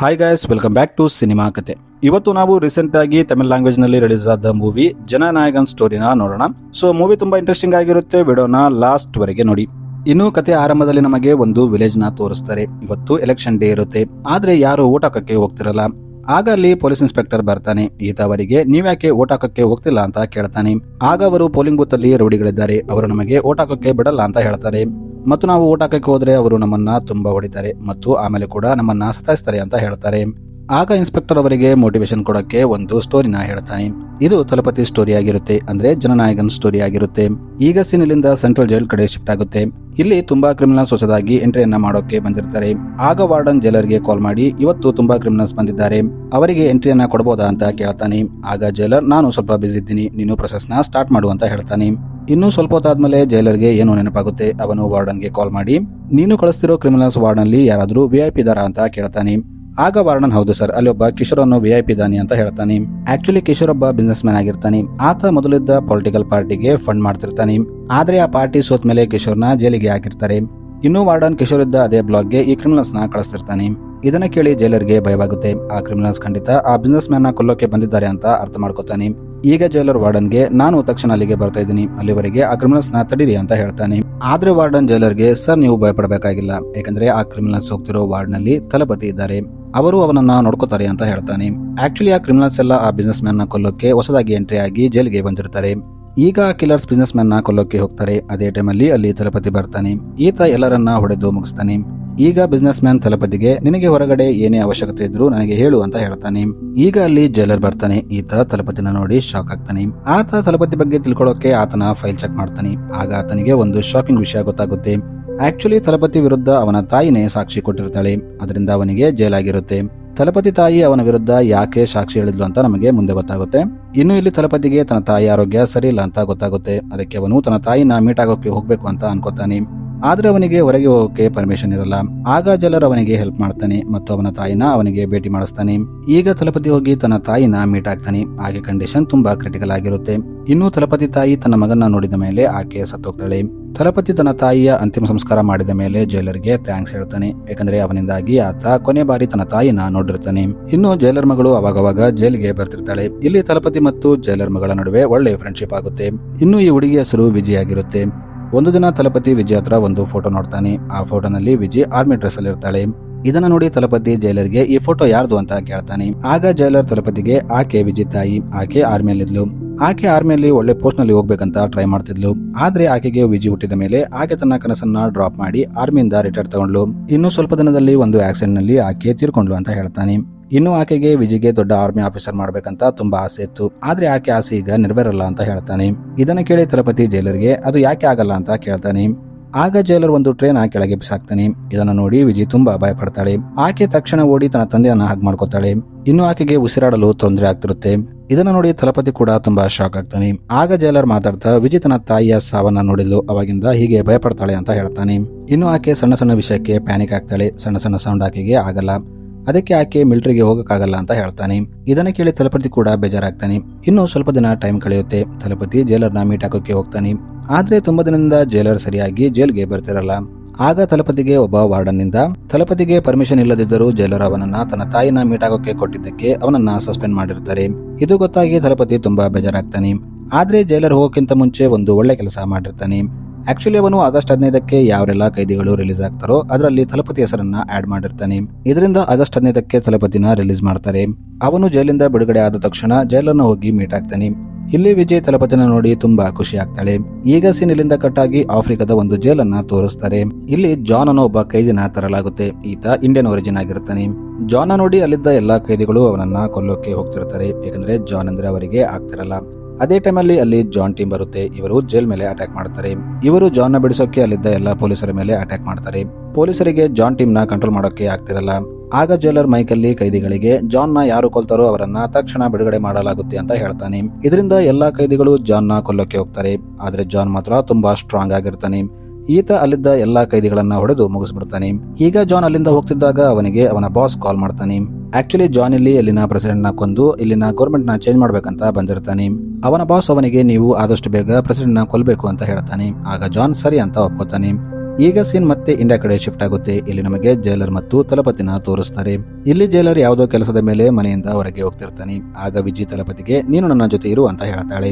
Hi guys, welcome back to cinema ಕತೆ. ಇವತ್ತು ನಾವು ರೀಸೆಂಟ್ ಆಗಿ ತಮಿಳ್ ಲ್ಯಾಂಗ್ವೇಜ್ ನಲ್ಲಿ ರಿಲೀಸ್ ಆದ ಮೂವಿ ಜನನಾಯಕನ್ ಸ್ಟೋರಿನ ನೋಡೋಣ. ಸೊ ಮೂವಿ ತುಂಬಾ ಇಂಟ್ರೆಸ್ಟಿಂಗ್ ಆಗಿರುತ್ತೆ. ವಿಡಿಯೋನ ಲಾಸ್ಟ್ ವರೆಗೆ ನೋಡಿ. ಇನ್ನು ಕತೆ ಆರಂಭದಲ್ಲಿ ನಮಗೆ ಒಂದು ವಿಲೇಜ್ ನ ತೋರಿಸ್ತಾರೆ. ಇವತ್ತು ಎಲೆಕ್ಷನ್ ಡೇ ಇರುತ್ತೆ, ಆದ್ರೆ ಯಾರು ಓಟ್ ಹಾಕಕ್ಕೆ ಹೋಗ್ತಿರಲ್ಲ. ಆಗ ಅಲ್ಲಿ ಪೊಲೀಸ್ ಇನ್ಸ್ಪೆಕ್ಟರ್ ಬರ್ತಾನೆ. ಈತ ಅವರಿಗೆ ನೀವ್ಯಾಕೆ ಓಟ್ ಹಾಕಕ್ಕೆ ಹೋಗ್ತಿಲ್ಲ ಅಂತ ಕೇಳ್ತಾನೆ. ಆಗ ಅವರು ಪೋಲಿಂಗ್ ಬೂತ್ ಅಲ್ಲಿ ರೌಡಿಗಳಿದ್ದಾರೆ, ಅವರು ನಮಗೆ ಓಟ್ ಹಾಕಕ್ಕೆ ಬಿಡಲ್ಲ ಅಂತ ಹೇಳ್ತಾರೆ. ಮತ್ತು ನಾವು ಓಟ್ ಹಾಕಕ್ಕೆ ಹೋದ್ರೆ ಅವರು ನಮ್ಮನ್ನ ತುಂಬಾ ಹೊಡಿತಾರೆ ಮತ್ತು ಆಮೇಲೆ ಕೂಡ ನಮ್ಮನ್ನ ಸತಾಯಿಸ್ತಾರೆ ಅಂತ ಹೇಳ್ತಾರೆ. ಆಗ ಇನ್ಸ್ಪೆಕ್ಟರ್ ಅವರಿಗೆ ಮೋಟಿವೇಶನ್ ಕೊಡಕ್ಕೆ ಒಂದು ಸ್ಟೋರಿನ ಹೇಳ್ತಾನೆ. ಇದು ತಲಪತಿ ಸ್ಟೋರಿ ಆಗಿರುತ್ತೆ, ಅಂದ್ರೆ ಜನನಾಯಕನ್ ಸ್ಟೋರಿ ಆಗಿರುತ್ತೆ. ಈಗ ಸೀನ್ ಇಲ್ಲಿಂದ ಸೆಂಟ್ರಲ್ ಜೈಲ್ ಕಡೆ ಶಿಫ್ಟ್ ಆಗುತ್ತೆ. ಇಲ್ಲಿ ತುಂಬಾ ಕ್ರಿಮಿನಲ್ಸ್ ಹೊಸದಾಗಿ ಎಂಟ್ರಿಯನ್ನ ಮಾಡೋಕೆ ಬಂದಿರ್ತಾರೆ. ಆಗ ವಾರ್ಡನ್ ಜೈಲರ್ಗೆ ಕಾಲ್ ಮಾಡಿ ಇವತ್ತು ತುಂಬಾ ಕ್ರಿಮಿನಲ್ಸ್ ಬಂದಿದ್ದಾರೆ, ಅವರಿಗೆ ಎಂಟ್ರಿಯನ್ನ ಕೊಡಬಹುದಾ ಅಂತ ಕೇಳ್ತಾನೆ. ಆಗ ಜೈಲರ್ ನಾನು ಸ್ವಲ್ಪ ಬಿಸಿ ಇದ್ದೀನಿ, ನೀನು ಪ್ರೊಸೆಸ್ ನ ಸ್ಟಾರ್ಟ್ ಮಾಡು ಅಂತ ಹೇಳ್ತಾನೆ. ಇನ್ನು ಸ್ವಲ್ಪ ಹೊತ್ತಾದ್ಮೇಲೆ ಜೈಲರ್ಗೆ ಏನು ನೆನಪಾಗುತ್ತೆ. ಅವನು ವಾರ್ಡನ್ಗೆ ಕಾಲ್ ಮಾಡಿ ನೀನು ಕಳಿಸ್ತಿರೋ ಕ್ರಿಮಿನಲ್ಸ್ ವಾರ್ಡ್ ನಲ್ಲಿ ಯಾರಾದ್ರೂ VIP ಇದಾರಾ ಅಂತ ಕೇಳ್ತಾನೆ. ಆಗ ವಾರ್ಡನ್ ಹೌದು ಸರ್, ಅಲ್ಲಿ ಒಬ್ಬ ಕಿಶೋರ್ ಅನ್ನೋ VIP ಇದ್ದಾನೆ ಅಂತ ಹೇಳ್ತಾನೆ. ಆಕ್ಚುಲಿ ಕಿಶೋರ್ ಒಬ್ಬ ಬಿಸ್ನೆಸ್ ಮ್ಯಾನ್ ಆಗಿರ್ತಾನೆ. ಆತ ಮೊದಲಿದ್ದ ಪೊಲಿಟಿಕಲ್ ಪಾರ್ಟಿಗೆ ಫಂಡ್ ಮಾಡ್ತಿರ್ತಾನೆ. ಆದ್ರೆ ಆ ಪಾರ್ಟಿ ಸೋತ್ ಮೇಲೆ ಕಿಶೋರ್ನ ಜೈಲಿಗೆ ಹಾಕಿರ್ತಾರೆ. ಇನ್ನು ವಾರ್ಡನ್ ಕಿಶೋರ್ ಇದ್ದ ಅದೇ ಬ್ಲಾಕ್ಗೆ ಈ ಕ್ರಿಮಿನಲ್ಸ್ ನ ಕಳಿಸ್ತಿರ್ತಾನೆ. ಇದನ್ನ ಕೇಳಿ ಜೈಲರ್ಗೆ ಭಯವಾಗುತ್ತೆ. ಆ ಕ್ರಿಮಿನಲ್ಸ್ ಖಂಡಿತ ಆ ಬಿಸ್ನೆಸ್ ಮ್ಯಾನ್ ನ ಕೊಲ್ಲೋಕೆ ಬಂದಿದ್ದಾರೆ ಅಂತ ಅರ್ಥ ಮಾಡ್ಕೋತಾನೆ. ಈಗ ಜೈಲರ್ ವಾರ್ಡನ್ಗೆ ನಾನು ತಕ್ಷಣ ಅಲ್ಲಿಗೆ ಬರ್ತಾ ಇದ್ದೀನಿ, ಅಲ್ಲಿವರೆಗೆ ಆ ಕ್ರಿಮಿನಲ್ಸ್ ನ ತಡೀರಿ ಅಂತ ಹೇಳ್ತಾನೆ. ಆದ್ರೆ ವಾರ್ಡನ್ ಜೈಲರ್ಗೆ ಸರ್ ನೀವು ಭಯಪಡಬೇಕಾಗಿಲ್ಲ, ಯಾಕಂದ್ರೆ ಆ ಕ್ರಿಮಿನಲ್ಸ್ ಹೋಗ್ತಿರೋ ವಾರ್ಡ್ ನಲ್ಲಿ ತಲಪತಿ ಇದ್ದಾರೆ, ಅವರು ಅವನನ್ನ ನೋಡ್ಕೋತಾರೆ ಅಂತ ಹೇಳ್ತಾನೆ. ಆಕ್ಚುಲಿ ಆ ಕ್ರಿಮಿನಲ್ಸ್ ಎಲ್ಲ ಆ ಬಿಸ್ನೆಸ್ ಮ್ಯಾನ್ ನ ಕೊಲ್ಲೋಕೆ ಹೊಸದಾಗಿ ಎಂಟ್ರಿ ಆಗಿ ಜೈಲಿಗೆ ಬಂದಿರ್ತಾರೆ. ಈಗ ಕಿಲ್ಲರ್ಸ್ ಬಿಸ್ನೆಸ್ ಮ್ಯಾನ್ ನ ಕೊಲ್ಲೋಕೆ ಹೋಗ್ತಾರೆ. ಅದೇ ಟೈಮಲ್ಲಿ ಅಲ್ಲಿ ತಲಪತಿ ಬರ್ತಾನೆ. ಈತ ಎಲ್ಲರನ್ನ ಹೊಡೆದು ಮುಗಿಸ್ತಾನೆ. ಈಗ ಬಿಸ್ನೆಸ್ ಮ್ಯಾನ್ ತಲಪತಿಗೆ ನಿನಗೆ ಹೊರಗಡೆ ಏನೇ ಅವಶ್ಯಕತೆ ಇದ್ರು ನನಗೆ ಹೇಳು ಅಂತ ಹೇಳ್ತಾನೆ. ಈಗ ಅಲ್ಲಿ ಜೈಲರ್ ಬರ್ತಾನೆ. ಈತ ತಲಪತಿನ ನೋಡಿ ಶಾಕ್ ಆಗ್ತಾನೆ. ಆತ ತಲಪತಿ ಬಗ್ಗೆ ತಿಳ್ಕೊಳ್ಳೋಕೆ ಆತನ ಫೈಲ್ ಚೆಕ್ ಮಾಡ್ತಾನೆ. ಆಗ ಆತನಿಗೆ ಒಂದು ಶಾಕಿಂಗ್ ವಿಷಯ ಗೊತ್ತಾಗುತ್ತೆ. ಆಕ್ಚುಲಿ ತಲಪತಿ ವಿರುದ್ಧ ಅವನ ತಾಯಿನೇ ಸಾಕ್ಷಿ ಕೊಟ್ಟಿರ್ತಾಳೆ, ಅದರಿಂದ ಅವನಿಗೆ ಜೈಲಾಗಿರುತ್ತೆ. ತಲಪತಿ ತಾಯಿ ಅವನ ವಿರುದ್ಧ ಯಾಕೆ ಸಾಕ್ಷಿ ಹೇಳಿದ್ಲು ಅಂತ ನಮಗೆ ಮುಂದೆ ಗೊತ್ತಾಗುತ್ತೆ. ಇನ್ನು ಇಲ್ಲಿ ತಲಪತಿಗೆ ತನ್ನ ತಾಯಿ ಆರೋಗ್ಯ ಸರಿ ಇಲ್ಲ ಅಂತ ಗೊತ್ತಾಗುತ್ತೆ. ಅದಕ್ಕೆ ಅವನು ತನ್ನ ತಾಯಿನ ಮೀಟ್ ಆಗೋಕೆ ಹೋಗ್ಬೇಕು ಅಂತ ಅನ್ಕೋತಾನೆ. ಆದ್ರೆ ಅವನಿಗೆ ಹೊರಗೆ ಹೋಗೋಕೆ ಪರ್ಮಿಷನ್ ಇರಲ್ಲ. ಆಗ ಜೈಲರ್ ಅವನಿಗೆ ಹೆಲ್ಪ್ ಮಾಡ್ತಾನೆ ಮತ್ತು ಅವನ ತಾಯಿನ ಅವನಿಗೆ ಭೇಟಿ ಮಾಡಿಸ್ತಾನೆ. ಈಗ ತಲಪತಿ ಹೋಗಿ ತನ್ನ ತಾಯಿನ ಮೀಟ್ ಆಗ್ತಾನೆ. ಆಕೆ ಕಂಡೀಷನ್ ತುಂಬಾ ಕ್ರಿಟಿಕಲ್ ಆಗಿರುತ್ತೆ. ಇನ್ನು ತಲಪತಿ ತಾಯಿ ತನ್ನ ಮಗನ ನೋಡಿದ ಮೇಲೆ ಆಕೆ ಸತ್ತೋಗ್ತಾಳೆ. ತಲಪತಿ ತನ್ನ ತಾಯಿಯ ಅಂತಿಮ ಸಂಸ್ಕಾರ ಮಾಡಿದ ಮೇಲೆ ಜೈಲರ್ಗೆ ಥ್ಯಾಂಕ್ಸ್ ಹೇಳ್ತಾನೆ, ಯಾಕಂದ್ರೆ ಅವನಿಂದಾಗಿ ಆತ ಕೊನೆ ಬಾರಿ ತನ್ನ ತಾಯಿನ ನೋಡಿರ್ತಾನೆ. ಇನ್ನು ಜೈಲರ್ ಮಗಳು ಅವಾಗವಾಗ ಜೈಲಿಗೆ ಬರ್ತಿರ್ತಾಳೆ. ಇಲ್ಲಿ ತಲಪತಿ ಮತ್ತು ಜೈಲರ್ ಮಗಳ ನಡುವೆ ಒಳ್ಳೆ ಫ್ರೆಂಡ್ಶಿಪ್ ಆಗುತ್ತೆ. ಇನ್ನು ಈ ಹುಡುಗಿ ಹೆಸರು ವಿಜಯ್ ಆಗಿರುತ್ತೆ. ಒಂದು ದಿನ ತಲಪತಿ ವಿಜಯ್ ಹತ್ರ ಒಂದು ಫೋಟೋ ನೋಡ್ತಾನೆ. ಆ ಫೋಟೋನಲ್ಲಿ ವಿಜಯ್ ಆರ್ಮಿ ಡ್ರೆಸ್ ಅಲ್ಲಿ ಇರ್ತಾಳೆ. ಇದನ್ನ ನೋಡಿ ತಲಪತಿ ಜೈಲರ್ಗೆ ಈ ಫೋಟೋ ಯಾರ್ದು ಅಂತ ಕೇಳ್ತಾನೆ. ಆಗ ಜೈಲರ್ ತಲಪತಿಗೆ ಆಕೆ ವಿಜಯ್ ತಾಯಿ, ಆಕೆ ಆರ್ಮಿಯಲ್ಲಿದ್ಲು. ಆಕೆ ಆರ್ಮಿಯಲ್ಲಿ ಒಳ್ಳೆ ಪೋಸ್ಟ್ ನಲ್ಲಿ ಹೋಗ್ಬೇಕಂತ ಟ್ರೈ ಮಾಡ್ತಿದ್ಲು. ಆದ್ರೆ ಆಕೆಗೆ ವಿಜಯ್ ಹುಟ್ಟಿದ ಮೇಲೆ ಆಕೆ ತನ್ನ ಕನಸನ್ನ ಡ್ರಾಪ್ ಮಾಡಿ ಆರ್ಮಿಯಿಂದ ರಿಟೈರ್ ತಗೊಂಡ್ಲು. ಇನ್ನು ಸ್ವಲ್ಪ ದಿನದಲ್ಲಿ ಒಂದು ಆಕ್ಸಿಡೆಂಟ್ ನಲ್ಲಿ ಆಕೆ ತೀರ್ಕೊಂಡ್ಲು ಅಂತ ಹೇಳ್ತಾನೆ. ಇನ್ನು ಆಕೆಗೆ ವಿಜಯ್ಗೆ ದೊಡ್ಡ ಆರ್ಮಿ ಆಫೀಸರ್ ಮಾಡ್ಬೇಕಂತ ತುಂಬಾ ಆಸೆ ಇತ್ತು, ಆದ್ರೆ ಆಕೆ ಆಸೆ ಈಗ ನೆರವೇರಲ್ಲ ಅಂತ ಹೇಳ್ತಾನೆ. ಇದನ್ನ ಕೇಳಿ ತಲಪತಿ ಜೈಲರ್ಗೆ ಅದು ಯಾಕೆ ಆಗಲ್ಲ ಅಂತ ಕೇಳ್ತಾನೆ. ಆಗ ಜೈಲರ್ ಒಂದು ಟ್ರೈನ್ ಕೆಳಗೆ ಬಿಸಾಕ್ತಾನೆ. ಇದನ್ನ ನೋಡಿ ವಿಜಯ್ ತುಂಬಾ ಭಯ ಪಡ್ತಾಳೆ. ಆಕೆ ತಕ್ಷಣ ಓಡಿ ತನ್ನ ತಂದೆಯನ್ನ ಹಗ್ ಮಾಡ್ಕೋತಾಳೆ. ಇನ್ನು ಆಕೆಗೆ ಉಸಿರಾಡಲು ತೊಂದರೆ ಆಗ್ತಿರುತ್ತೆ. ಇದನ್ನ ನೋಡಿ ತಲಪತಿ ಕೂಡ ತುಂಬಾ ಶಾಕ್ ಆಗ್ತಾನೆ. ಆಗ ಜೈಲರ್ ಮಾತಾಡ್ತಾ ವಿಜಯ್ ತನ್ನ ತಾಯಿಯ ಸಾವನ್ನ ನೋಡಿದ್ಲು, ಅವಾಗಿಂದ ಹೀಗೆ ಭಯಪಡ್ತಾಳೆ ಅಂತ ಹೇಳ್ತಾನೆ. ಇನ್ನು ಆಕೆ ಸಣ್ಣ ಸಣ್ಣ ವಿಷಯಕ್ಕೆ ಪ್ಯಾನಿಕ್ ಆಗ್ತಾಳೆ. ಸಣ್ಣ ಸಣ್ಣ ಸೌಂಡ್ ಆಕೆಗೆ ಆಗಲ್ಲ, ಅದಕ್ಕೆ ಆಕೆ ಮಿಲಿಟರಿಗೆ ಹೋಗಕ್ಕಾಗಲ್ಲ ಅಂತ ಹೇಳ್ತಾನೆ. ಇದನ್ನ ಕೇಳಿ ತಲಪತಿ ಕೂಡ ಬೇಜಾರಾಗ್ತಾನೆ. ಇನ್ನು ಸ್ವಲ್ಪ ದಿನ ಟೈಮ್ ಕಳೆಯುತ್ತೆ. ತಲಪತಿ ಜೈಲರ್ನ ಮೀಟ್ ಹಾಕೋಕೆ ಹೋಗ್ತಾನೆ. ಆದ್ರೆ ತುಂಬಾ ದಿನದಿಂದ ಜೈಲರ್ ಸರಿಯಾಗಿ ಜೈಲ್ಗೆ ಬರ್ತಿರಲ್ಲ. ಆಗ ತಲಪತಿಗೆ ಒಬ್ಬ ವಾರ್ಡನ್ ನಿಂದ ತಲಪತಿಗೆ ಪರ್ಮಿಷನ್ ಇಲ್ಲದಿದ್ದರೂ ಜೈಲರ್ ಅವನನ್ನ ತನ್ನ ತಾಯಿನ ಮೀಟ್ ಆಗೋಕೆ ಕೊಟ್ಟಿದ್ದಕ್ಕೆ ಅವನನ್ನ ಸಸ್ಪೆಂಡ್ ಮಾಡಿರ್ತಾರೆ. ಇದು ಗೊತ್ತಾಗಿ ತಲಪತಿ ತುಂಬಾ ಬೇಜಾರಾಗ್ತಾನೆ. ಆದ್ರೆ ಜೈಲರ್ ಹೋಗೋಕ್ಕಿಂತ ಮುಂಚೆ ಒಂದು ಒಳ್ಳೆ ಕೆಲಸ ಮಾಡಿರ್ತಾನೆ. ಆಕ್ಚುಲಿ ಅವನು ಆಗಸ್ಟ್ 15ಕ್ಕೆ ಯಾವೆಲ್ಲ ಕೈದಿಗಳು ರಿಲೀಸ್ ಆಗ್ತಾರೋ ಅದರಲ್ಲಿ ತಲಪತಿ ಹೆಸರನ್ನ ಆಡ್ ಮಾಡಿರ್ತಾನೆ. ಇದರಿಂದ ಆಗಸ್ಟ್ 15ಕ್ಕೆ ತಲಪತಿನ ರಿಲೀಸ್ ಮಾಡ್ತಾರೆ. ಅವನು ಜೈಲಿಂದ ಬಿಡುಗಡೆ ಆದ ತಕ್ಷಣ ಜೈಲರ್ನ ಹೋಗಿ ಮೀಟ್ ಆಗ್ತಾನೆ. ಇಲ್ಲಿ ವಿಜಯ್ ತಲಪತಿನ ನೋಡಿ ತುಂಬಾ ಖುಷಿ ಆಗ್ತಾಳೆ. ಈಗ ಸೀನ್ ಇಲ್ಲಿಂದ ಕಟ್ ಆಗಿ ಆಫ್ರಿಕಾದ ಒಂದು ಜೈಲನ್ನ ತೋರಿಸ್ತಾರೆ. ಇಲ್ಲಿ ಜಾನ್ ಅನ್ನೋ ಒಬ್ಬ ಕೈದಿನ ತರಲಾಗುತ್ತೆ. ಈತ ಇಂಡಿಯನ್ ಒರಿಜಿನ್ ಆಗಿರ್ತಾನೆ. ಜಾನ್ ನೋಡಿ ಅಲ್ಲಿದ್ದ ಎಲ್ಲಾ ಕೈದಿಗಳು ಅವನನ್ನ ಕೊಲ್ಲೋಕೆ ಹೋಗ್ತಿರ್ತಾರೆ, ಯಾಕಂದ್ರೆ ಜಾನ್ ಅಂದ್ರೆ ಅವರಿಗೆ ಆಗ್ತಿರಲ್ಲ. ಅದೇ ಟೈಮಲ್ಲಿ ಅಲ್ಲಿ ಜಾನ್ ಟೀಮ್ ಬರುತ್ತೆ. ಇವರು ಜೈಲ್ ಮೇಲೆ ಅಟ್ಯಾಕ್ ಮಾಡ್ತಾರೆ. ಇವರು ಜಾನ್ ನ ಬಿಡಿಸೋಕೆ ಅಲ್ಲಿದ್ದ ಎಲ್ಲಾ ಪೊಲೀಸರ ಮೇಲೆ ಅಟ್ಯಾಕ್ ಮಾಡ್ತಾರೆ. ಪೊಲೀಸರಿಗೆ ಜಾನ್ ಟೀಮ್ ನ ಕಂಟ್ರೋಲ್ ಮಾಡೋಕೆ ಆಗ್ತಿರಲ್ಲ. ಆಗ ಜೈಲರ್ ಮೈಕಲ್ಲಿ ಕೈದಿಗಳಿಗೆ ಜಾನ್ ನ ಯಾರು ಕೊಲ್ತಾರೋ ಅವರನ್ನ ತಕ್ಷಣ ಬಿಡುಗಡೆ ಮಾಡಲಾಗುತ್ತೆ ಅಂತ ಹೇಳ್ತಾನೆ. ಇದರಿಂದ ಎಲ್ಲಾ ಕೈದಿಗಳು ಜಾನ್ ನ ಕೊಲ್ಲೋಕೆ ಹೋಗ್ತಾರೆ. ಆದ್ರೆ ಜಾನ್ ಮಾತ್ರ ತುಂಬಾ ಸ್ಟ್ರಾಂಗ್ ಆಗಿರ್ತಾನೆ. ಈತ ಅಲ್ಲಿದ್ದ ಎಲ್ಲಾ ಕೈದಿಗಳನ್ನ ಹೊಡೆದು ಮುಗಿಸ್ಬಿಡ್ತಾನೆ. ಈಗ ಜಾನ್ ಅಲ್ಲಿಂದ ಹೋಗ್ತಿದ್ದಾಗ ಅವನಿಗೆ ಅವನ ಬಾಸ್ ಕಾಲ್ ಮಾಡ್ತಾನೆ. ಆಕ್ಚುಲಿ ಜಾನ್ ಇಲ್ಲಿ ಅಲ್ಲಿನ ಪ್ರೆಸಿಡೆಂಟ್ ನ ಕೊಂದು ಇಲ್ಲಿನ ಗೌರ್ಮೆಂಟ್ ನ ಚೇಂಜ್ ಮಾಡ್ಬೇಕಂತ ಬಂದಿರ್ತಾನೆ. ಅವನ ಬಾಸ್ ಅವನಿಗೆ ನೀವು ಆದಷ್ಟು ಬೇಗ ಪ್ರೆಸಿಡೆಂಟ್ ನ ಕೊಲ್ಬೇಕು ಅಂತ ಹೇಳ್ತಾನೆ. ಆಗ ಜಾನ್ ಸರಿ ಅಂತ ಒಪ್ಕೋತಾನೆ. ಈಗ ಸೀನ್ ಮತ್ತೆ ಇಂಡಿಯಾ ಕಡೆ ಶಿಫ್ಟ್ ಆಗುತ್ತೆ. ಇಲ್ಲಿ ನಮಗೆ ಜೈಲರ್ ಮತ್ತು ತಲಪತಿನ ತೋರಿಸ್ತಾರೆ. ಇಲ್ಲಿ ಜೈಲರ್ ಯಾವುದೋ ಕೆಲಸದ ಮೇಲೆ ಮನೆಯಿಂದ ಹೊರಗೆ ಹೋಗ್ತಿರ್ತಾನೆ. ಆಗ ವಿಜಿ ತಲಪತಿಗೆ ನೀನು ನನ್ನ ಜೊತೆ ಇರು ಅಂತ ಹೇಳ್ತಾಳೆ.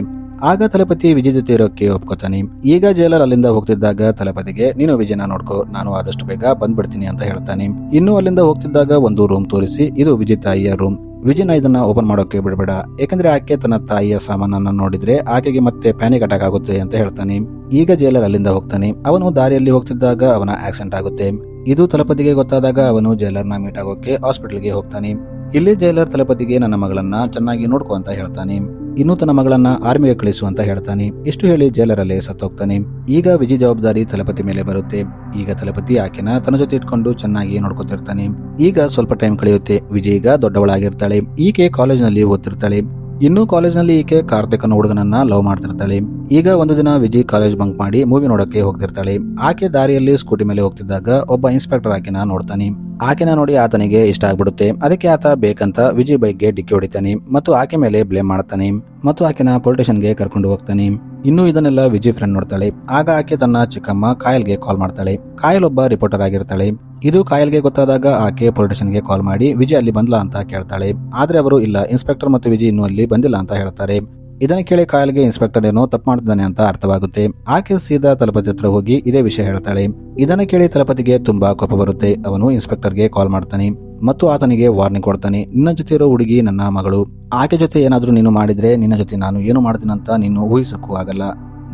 ಆಗ ತಲಪತಿ ವಿಜಯ್ ಜೊತೆ ಇರೋಕೆ ಒಪ್ಕೋತಾನೆ. ಈಗ ಜೈಲರ್ ಅಲ್ಲಿಂದ ಹೋಗ್ತಿದ್ದಾಗ ತಲಪತಿಗೆ ನೀನು ವಿಜಯನ ನೋಡ್ಕೋ, ನಾನು ಆದಷ್ಟು ಬೇಗ ಬಂದ್ಬಿಡ್ತೀನಿ ಅಂತ ಹೇಳ್ತಾನೆ. ಇನ್ನು ಅಲ್ಲಿಂದ ಹೋಗ್ತಿದ್ದಾಗ ಒಂದು ರೂಮ್ ತೋರಿಸಿ ಇದು ವಿಜಯ್ ತಾಯಿಯ ರೂಮ್. ವಿಜಯನ ಇದನ್ನ ಓಪನ್ ಮಾಡೋಕೆ ಬಿಡಬೇಡ, ಯಾಕಂದ್ರೆ ಆಕೆ ತನ್ನ ತಾಯಿಯ ಸಾಮಾನನ್ನ ನೋಡಿದ್ರೆ ಆಕೆಗೆ ಮತ್ತೆ ಪ್ಯಾನಿಕ್ ಅಟ್ಯಾಕ್ ಆಗುತ್ತೆ ಅಂತ ಹೇಳ್ತಾನೆ. ಈಗ ಜೈಲರ್ ಅಲ್ಲಿಂದ ಹೋಗ್ತಾನೆ. ಅವನು ದಾರಿಯಲ್ಲಿ ಹೋಗ್ತಿದ್ದಾಗ ಅವನ ಆಕ್ಸಿಡೆಂಟ್ ಆಗುತ್ತೆ. ಇದು ತಲಪತಿಗೆ ಗೊತ್ತಾದಾಗ ಅವನು ಜೈಲರ್ನ ಮೀಟ್ ಆಗೋಕೆ ಹಾಸ್ಪಿಟಲ್ಗೆ ಹೋಗ್ತಾನೆ. ಇಲ್ಲಿ ಜೈಲರ್ ತಲಪತಿಗೆ ನನ್ನ ಮಗಳನ್ನ ಚೆನ್ನಾಗಿ ನೋಡ್ಕೊ ಅಂತ ಹೇಳ್ತಾನೆ. ಇನ್ನು ತನ್ನ ಮಗಳನ್ನ ಆರ್ಮಿಗೆ ಕಳಿಸು ಅಂತ ಹೇಳ್ತಾನೆ. ಇಷ್ಟು ಹೇಳಿ ಜೈಲರ್ ಅಲ್ಲೇ ಸತ್ತೋಗ್ತಾನೆ. ಈಗ ವಿಜಯ್ ಜವಾಬ್ದಾರಿ ತಲಪತಿ ಮೇಲೆ ಬರುತ್ತೆ. ಈಗ ತಲಪತಿ ಆಕೆನ ತನ್ನ ಜೊತೆ ಇಟ್ಕೊಂಡು ಚೆನ್ನಾಗಿ ನೋಡ್ಕೊತಿರ್ತಾನೆ. ಈಗ ಸ್ವಲ್ಪ ಟೈಮ್ ಕಳೆಯುತ್ತೆ. ವಿಜಯ್ ಈಗ ದೊಡ್ಡವಳಾಗಿರ್ತಾಳೆ. ಈಕೆ ಕಾಲೇಜ್ನಲ್ಲಿ ಓದ್ತಿರ್ತಾಳೆ. ಇನ್ನು ಕಾಲೇಜ್ನಲ್ಲಿ ಈಕೆ ಕಾರ್ತಿಕ್ ಅನ್ನೋ ಹುಡುಗನನ್ನ ಲವ್ ಮಾಡ್ತಿರ್ತಾಳೆ. ಈಗ ಒಂದು ದಿನ ವಿಜಯ್ ಕಾಲೇಜ್ ಬಂಕ್ ಮಾಡಿ ಮೂವಿ ನೋಡಕ್ಕೆ ಹೋಗ್ತಿರ್ತಾಳೆ. ಆಕೆ ದಾರಿಯಲ್ಲಿ ಸ್ಕೂಟಿ ಮೇಲೆ ಹೋಗ್ತಿದ್ದಾಗ ಒಬ್ಬ ಇನ್ಸ್ಪೆಕ್ಟರ್ ಆಕೆನ ನೋಡ್ತಾನೆ. ಆಕೆನ ನೋಡಿ ಆತನಿಗೆ ಇಷ್ಟ ಆಗ್ಬಿಡುತ್ತೆ. ಅದಕ್ಕೆ ಆತ ಬೇಕಂತ ವಿಜಯ್ ಬೈಕ್ಗೆ ಡಿಕ್ಕಿ ಹೊಡಿತಾನೆ ಮತ್ತು ಆಕೆ ಮೇಲೆ ಬ್ಲೇಮ್ ಮಾಡ್ತಾನೆ ಮತ್ತು ಆಕೆನ ಪೊಲೀಸ್ ಸ್ಟೇಷನ್ಗೆ ಕರ್ಕೊಂಡು ಹೋಗ್ತಾನೆ. ಇನ್ನು ಇದನ್ನೆಲ್ಲ ವಿಜಯ್ ಫ್ರೆಂಡ್ ನೋಡ್ತಾಳೆ. ಆಗ ಆಕೆ ತನ್ನ ಚಿಕ್ಕಮ್ಮ ಕಾಯಲ್ಗೆ ಕಾಲ್ ಮಾಡ್ತಾಳೆ. ಕಾಯಲ್ ಒಬ್ಬ ರಿಪೋರ್ಟರ್ ಆಗಿರ್ತಾಳೆ. ಇದು ಕಾಯಲ್ಗೆ ಗೊತ್ತಾದಾಗ ಆಕೆ ಪೊಲೀಸ್ ಸ್ಟೇಷನ್ಗೆ ಕಾಲ್ ಮಾಡಿ ವಿಜಯ್ ಅಲ್ಲಿ ಬಂದ್ಲಾ ಅಂತ ಕೇಳ್ತಾಳೆ. ಆದ್ರೆ ಅವರು ಇಲ್ಲ, ಇನ್ಸ್ಪೆಕ್ಟರ್ ಮತ್ತು ವಿಜಯ್ ಇನ್ನೂ ಅಲ್ಲಿ ಬಂದಿಲ್ಲ ಅಂತ ಹೇಳ್ತಾರೆ. ಇದನ್ನ ಕೇಳಿ ಕಾಯಲ್ಗೆ ಇನ್ಸ್ಪೆಕ್ಟರ್ ಏನೋ ತಪ್ಪು ಮಾಡ್ತಿದ್ದಾನೆ ಅಂತ ಅರ್ಥವಾಗುತ್ತೆ. ಆಕೆ ಸೀದಾ ತಲಪತಿ ಹತ್ರ ಹೋಗಿ ಇದೇ ವಿಷಯ ಹೇಳ್ತಾಳೆ. ಇದನ್ನ ಕೇಳಿ ತಲಪತಿಗೆ ತುಂಬಾ ಕೋಪ ಬರುತ್ತೆ. ಅವನು ಇನ್ಸ್ಪೆಕ್ಟರ್ಗೆ ಕಾಲ್ ಮಾಡ್ತಾನೆ ಮತ್ತು ಆತನಿಗೆ ವಾರ್ನಿಂಗ್ ಕೊಡ್ತಾನೆ. ನಿನ್ನ ಜೊತೆ ಇರೋ ಹುಡುಗಿ ನನ್ನ ಮಗಳು. ಆಕೆ ಜೊತೆ ಏನಾದ್ರೂ ನೀನು ಮಾಡಿದ್ರೆ ನಿನ್ನ ಜೊತೆ ನಾನು ಏನು ಮಾಡ್ತೀನಂತ ನೀನು ಊಹಿಸಕ್ಕೂ ಆಗಲ್ಲ.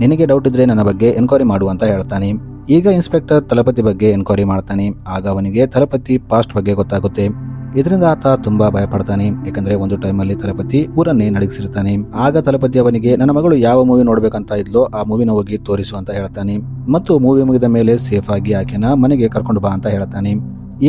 ನಿನಗೆ ಡೌಟ್ ಇದ್ರೆ ನನ್ನ ಬಗ್ಗೆ ಎನ್ಕ್ವೈರಿ ಮಾಡು ಅಂತ ಹೇಳ್ತಾನೆ. ಈಗ ಇನ್ಸ್ಪೆಕ್ಟರ್ ತಲಪತಿ ಬಗ್ಗೆ ಎನ್ಕ್ವೈರಿ ಮಾಡ್ತಾನೆ. ಆಗ ಅವನಿಗೆ ತಲಪತಿ ಪಾಸ್ಟ್ ಬಗ್ಗೆ ಗೊತ್ತಾಗುತ್ತೆ. ಇದರಿಂದ ಆತ ತುಂಬಾ ಭಯಪಡ್ತಾನೆ. ಯಾಕಂದ್ರೆ ಒಂದು ಟೈಮಲ್ಲಿ ತಲಪತಿ ಊರನ್ನೇ ನಡಗಿಸಿರ್ತಾನೆ. ಆಗ ತಲಪತಿ ಅವನಿಗೆ ನನ್ನ ಮಗಳು ಯಾವ ಮೂವಿ ನೋಡ್ಬೇಕಂತ ಇದ್ಲೋ ಆ ಮೂವಿನ ಹೋಗಿ ತೋರಿಸು ಅಂತ ಹೇಳ್ತಾನೆ ಮತ್ತು ಮೂವಿ ಮುಗಿದ ಮೇಲೆ ಸೇಫ್ ಆಗಿ ಆಕೆನ ಮನೆಗೆ ಕರ್ಕೊಂಡು ಬಾ ಅಂತ ಹೇಳ್ತಾನೆ.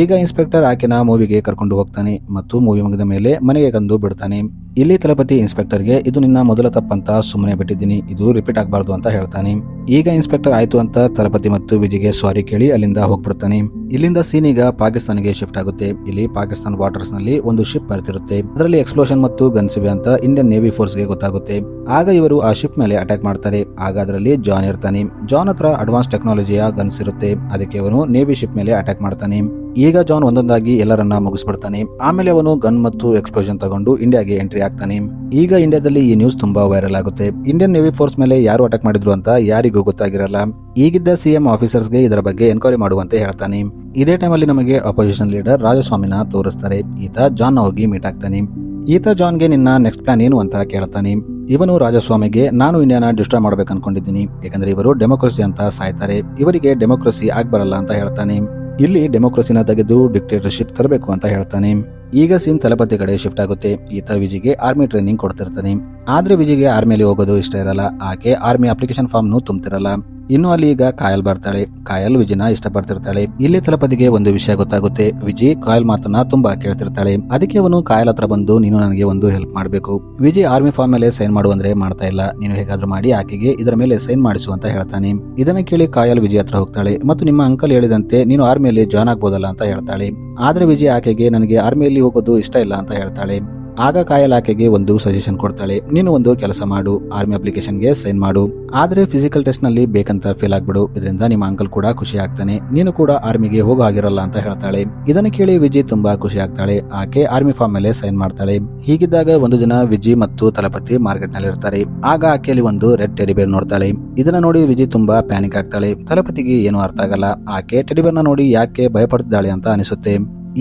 ಈಗ ಇನ್ಸ್ಪೆಕ್ಟರ್ ಆಕೆನ ಮೂವಿಗೆ ಕರ್ಕೊಂಡು ಹೋಗ್ತಾನೆ ಮತ್ತು ಮೂವಿ ಮುಗಿದ ಮೇಲೆ ಮನೆಗೆ ತಂದು ಬಿಡ್ತಾನೆ. ಇಲ್ಲಿ ತಲಪತಿ ಇನ್ಸ್ಪೆಕ್ಟರ್ಗೆ ಇದು ನಿನ್ನ ಮೊದಲ ತಪ್ಪಂತ ಸುಮ್ಮನೆ ಬಿಟ್ಟಿದ್ದೀನಿ, ಇದು ರಿಪೀಟ್ ಆಗಬಾರ್ದು ಅಂತ ಹೇಳ್ತಾನೆ. ಈಗ ಇನ್ಸ್ಪೆಕ್ಟರ್ ಆಯ್ತು ಅಂತ ತಲಪತಿ ಮತ್ತು ವಿಜಿಗೆ ಸಾರಿ ಕೇಳಿ ಅಲ್ಲಿಂದ ಹೋಗ್ಬಿಡ್ತಾನೆ. ಇಲ್ಲಿಂದ ಸೀನ್ ಈಗ ಪಾಕಿಸ್ತಾನಿಗೆ ಶಿಫ್ಟ್ ಆಗುತ್ತೆ. ಇಲ್ಲಿ ಪಾಕಿಸ್ತಾನ ವಾಟರ್ಸ್ ನಲ್ಲಿ ಒಂದು ಶಿಪ್ ಬರ್ತಿರುತ್ತೆ. ಅದರಲ್ಲಿ ಎಕ್ಸ್ಪ್ಲೋಷನ್ ಮತ್ತು ಗನ್ಸ್ ಇವೆ ಅಂತ ಇಂಡಿಯನ್ ನೇವಿ ಫೋರ್ಸ್ ಗೆ ಗೊತ್ತಾಗುತ್ತೆ. ಆಗ ಇವರು ಆ ಶಿಪ್ ಮೇಲೆ ಅಟ್ಯಾಕ್ ಮಾಡ್ತಾರೆ. ಆಗ ಅದರಲ್ಲಿ ಜಾನ್ ಇರ್ತಾನೆ. ಜಾನ್ ಹತ್ರ ಅಡ್ವಾನ್ಸ್ ಟೆಕ್ನಾಲಜಿಯ ಗನ್ಸ್ ಇರುತ್ತೆ. ಅದಕ್ಕೆ ಅವನು ನೇವಿ ಶಿಪ್ ಮೇಲೆ ಅಟ್ಯಾಕ್ ಮಾಡ್ತಾನೆ. ಈಗ ಜಾನ್ ಒಂದೊಂದಾಗಿ ಎಲ್ಲರನ್ನ ಮುಗಿಸ್ಬಿಡ್ತಾನೆ. ಆಮೇಲೆ ಅವನು ಗನ್ ಮತ್ತು ಎಕ್ಸ್ಪ್ಲೋಷನ್ ತಗೊಂಡು ಇಂಡಿಯಾಗೆ ಎಂಟ್ರಿ ಆಗ್ತಾನೆ. ಈಗ ಇಂಡಿಯಾದಲ್ಲಿ ಈ ನ್ಯೂಸ್ ತುಂಬಾ ವೈರಲ್ ಆಗುತ್ತೆ. ಇಂಡಿಯನ್ ನೇವಿ ಫೋರ್ಸ್ ಮೇಲೆ ಯಾರು ಅಟ್ಯಾಕ್ ಮಾಡಿದ್ರು ಅಂತ ಯಾರಿಗೂ ಗೊತ್ತಾಗಿರಲ್ಲ. ಈಗಿದ್ದ ಸಿಎಂ ಆಫೀಸರ್ಸ್ಗೆ ಇದರ ಬಗ್ಗೆ ಎನ್ಕ್ವೈರಿ ಮಾಡುವಂತೆ ಹೇಳ್ತಾನೆ. ಇದೇ ಟೈಮಲ್ಲಿ ನಮಗೆ ಅಪೋಸಿಷನ್ ಲೀಡರ್ ರಾಜಸ್ವಾಮಿನ ತೋರಿಸ್ತಾರೆ. ಈತ ಜಾನ್ ಹೋಗಿ ಮೀಟ್ ಆಗ್ತಾನೆ. ಈತ ಜಾನ್ಗೆ ನಿನ್ನ ನೆಕ್ಸ್ಟ್ ಪ್ಲಾನ್ ಏನು ಅಂತ ಕೇಳ್ತಾನೆ. ಇವನು ರಾಜಸ್ವಾಮಿಗೆ ನಾನು ಇಂಡಿಯಾನ ಡಿಸ್ಟ್ರಾಯ್ ಮಾಡ್ಬೇಕು ಅನ್ಕೊಂಡಿದ್ದೀನಿ, ಯಾಕಂದ್ರೆ ಇವರು ಡೆಮೋಕ್ರಸಿ ಅಂತ ಸಾಯ್ತಾರೆ, ಇವರಿಗೆ ಡೆಮೋಕ್ರಸಿ ಆಗ್ಬರಲ್ಲ ಅಂತ ಹೇಳ್ತಾನೆ. ಇಲ್ಲಿ ಡೆಮೋಕ್ರಸಿನ ತೆಗೆದು ಡಿಕ್ಟೇಟರ್ಶಿಪ್ ತರಬೇಕು ಅಂತ ಹೇಳ್ತಾನೆ. ಈಗ ಸೀನ್ ತಲಪತಿ ಕಡೆ ಶಿಫ್ಟ್ ಆಗುತ್ತೆ. ಈತ ವಿಜಿಗೆ ಆರ್ಮಿ ಟ್ರೈನಿಂಗ್ ಕೊಡ್ತಿರ್ತಾನೆ. ಆದ್ರೆ ವಿಜಿಗೆ ಆರ್ಮಿಯಲ್ಲಿ ಹೋಗೋದು ಇಷ್ಟ ಇರಲ್ಲ. ಆಕೆ ಆರ್ಮಿ ಅಪ್ಲಿಕೇಶನ್ ಫಾರ್ಮ್ ನು ತುಂಬ್ತಿರಲ್ಲ. ಇನ್ನು ಅಲ್ಲಿ ಈಗ ಕಾಯಲ್ ಬರ್ತಾಳೆ. ಕಾಯಲ್ ವಿಜಿನ ಇಷ್ಟಪಡ್ತಿರ್ತಾಳೆ. ಇಲ್ಲಿ ತಲಪತಿಗೆ ಒಂದು ವಿಷಯ ಗೊತ್ತಾಗುತ್ತೆ. ವಿಜಿ ಕಾಯಲ್ ಮಾತನ್ನ ತುಂಬಾ ಕೇಳ್ತಿರ್ತಾಳೆ. ಅದಕ್ಕೆ ಅವನು ಕಾಯಲ್ ಹತ್ರ ಬಂದು ನೀನು ನನಗೆ ಒಂದು ಹೆಲ್ಪ್ ಮಾಡಬೇಕು. ವಿಜಿ ಆರ್ಮಿ ಫಾರ್ಮ್ ಮೇಲೆ ಸೈನ್ ಮಾಡು ಅಂದ್ರೆ ಮಾಡ್ತಾ ಇಲ್ಲ, ನೀನು ಹೇಗಾದ್ರೂ ಮಾಡಿ ಆಕೆಗೆ ಇದರ ಮೇಲೆ ಸೈನ್ ಮಾಡಿಸು ಅಂತ ಹೇಳ್ತಾನೆ. ಇದನ್ನ ಕೇಳಿ ಕಾಯಲ್ ವಿಜಿ ಹತ್ರ ಹೋಗ್ತಾಳೆ ಮತ್ತು ನಿಮ್ಮ ಅಂಕಲ್ ಹೇಳಿದಂತೆ ನೀನು ಆರ್ಮಿಯಲ್ಲಿ ಜಾಯ್ನ್ ಆಗ್ಬೋದಲ್ಲ ಅಂತ ಹೇಳ್ತಾಳೆ. ಆದ್ರೆ ವಿಜಿ ಆಕೆಗೆ ನನಗೆ ಆರ್ಮಿಯಲ್ಲಿ ಹೋಗೋದು ಇಷ್ಟ ಇಲ್ಲ ಅಂತ ಹೇಳ್ತಾಳೆ. ಆಗ ಕಾಯಲ್ ಆಕೆಗೆ ಒಂದು ಸಜೆಷನ್ ಕೊಡ್ತಾಳೆ. ನೀನು ಒಂದು ಕೆಲಸ ಮಾಡು, ಆರ್ಮಿ ಅಪ್ಲಿಕೇಶನ್ಗೆ ಸೈನ್ ಮಾಡು, ಆದ್ರೆ ಫಿಸಿಕಲ್ ಟೆಸ್ಟ್ ನಲ್ಲಿ ಬೇಕಂತ ಫೇಲ್ ಆಗ್ಬಿಡು, ಇದರಿಂದ ನಿಮ್ಮ ಅಂಕಲ್ ಕೂಡ ಖುಷಿ ಆಗ್ತಾನೆ, ನೀನು ಕೂಡ ಆರ್ಮಿಗೆ ಹೋಗೋ ಆಗಿರಲ್ಲ ಅಂತ ಹೇಳ್ತಾಳೆ. ಇದನ್ನ ಕೇಳಿ ವಿಜಿ ತುಂಬಾ ಖುಷಿ ಆಗ್ತಾಳೆ. ಆಕೆ ಆರ್ಮಿ ಫಾರ್ಮ್ ಮೇಲೆ ಸೈನ್ ಮಾಡ್ತಾಳೆ. ಹೀಗಿದ್ದಾಗ ಒಂದು ದಿನ ವಿಜಿ ಮತ್ತು ತಲಪತಿ ಮಾರ್ಕೆಟ್ ನಲ್ಲಿ ಇರ್ತಾರೆ. ಆಗ ಆಕೆಯಲ್ಲಿ ಒಂದು ರೆಡ್ ಟೆಡಿಬೇರ್ ನೋಡ್ತಾಳೆ. ಇದನ್ನ ನೋಡಿ ವಿಜಿ ತುಂಬಾ ಪ್ಯಾನಿಕ್ ಆಗ್ತಾಳೆ. ತಲಪತಿಗೆ ಏನು ಅರ್ಥ ಆಗಲ್ಲ. ಆಕೆ ಟೆಡಿಬೇರ್ ನ ನೋಡಿ ಯಾಕೆ ಭಯಪಡ್ತಿದ್ದಾಳೆ ಅಂತ ಅನಿಸುತ್ತೆ.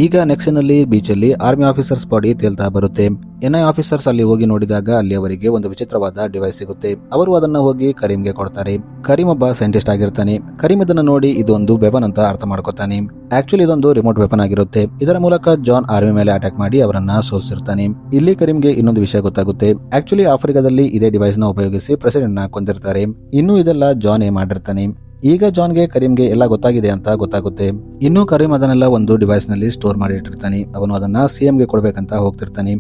ಈಗ ನೆಕ್ಸ್ಟ್ ನಲ್ಲಿ ಬೀಚ್ ಅಲ್ಲಿ ಆರ್ಮಿ ಆಫೀಸರ್ಸ್ ಬಾಡಿ ತೇಲ್ತಾ ಬರುತ್ತೆ. ಎನ್ಐ ಆಫೀಸರ್ಸ್ ಅಲ್ಲಿ ಹೋಗಿ ನೋಡಿದಾಗ ಅಲ್ಲಿ ಅವರಿಗೆ ಒಂದು ವಿಚಿತ್ರವಾದ ಡಿವೈಸ್ ಸಿಗುತ್ತೆ. ಅವರು ಅದನ್ನ ಹೋಗಿ ಕರೀಂಗೆ ಕೊಡ್ತಾರೆ. ಕರೀಂ ಒಬ್ಬ ಸೈಂಟಿಸ್ಟ್ ಆಗಿರ್ತಾನೆ. ಕರೀಂ ಇದನ್ನ ನೋಡಿ ಇದೊಂದು ವೆಪನ್ ಅಂತ ಅರ್ಥ ಮಾಡ್ಕೋತಾನೆ. ಆಕ್ಚುಲಿ ಇದೊಂದು ರಿಮೋಟ್ ವೆಪನ್ ಆಗಿರುತ್ತೆ. ಇದರ ಮೂಲಕ ಜಾನ್ ಆರ್ಮಿ ಮೇಲೆ ಅಟ್ಯಾಕ್ ಮಾಡಿ ಅವರನ್ನ ಸೋಲಿಸಿರ್ತಾನೆ. ಇಲ್ಲಿ ಕರೀಂಗೆ ಇನ್ನೊಂದು ವಿಷಯ ಗೊತ್ತಾಗುತ್ತೆ. ಆಕ್ಚುಲಿ ಆಫ್ರಿಕಾದಲ್ಲಿ ಇದೇ ಡಿವೈಸ್ ನ ಉಪಯೋಗಿಸಿ ಪ್ರೆಸಿಡೆಂಟ್ ನ ಕೊಂದಿರ್ತಾರೆ. ಇನ್ನು ಇದೆಲ್ಲ ಜಾನ್ ಮಾಡಿರ್ತಾನೆ. ಈಗ ಜಾನ್ಗೆ ಕರೀಂಗೆ ಎಲ್ಲ ಗೊತ್ತಾಗಿದೆ ಅಂತ ಗೊತ್ತಾಗುತ್ತೆ. ಇನ್ನು ಕರೀಂ ಅದನ್ನೆಲ್ಲ ಒಂದು ಡಿವೈಸ್ ನಲ್ಲಿ ಸ್ಟೋರ್ ಮಾಡಿ ಇಟ್ಟಿರ್ತಾನೆ. ಅವನು ಅದನ್ನ ಸಿಎಂ ಗೆ ಕೊಡ್ಬೇಕಂತ ಹೋಗ್ತಿರ್ತಾನೆ.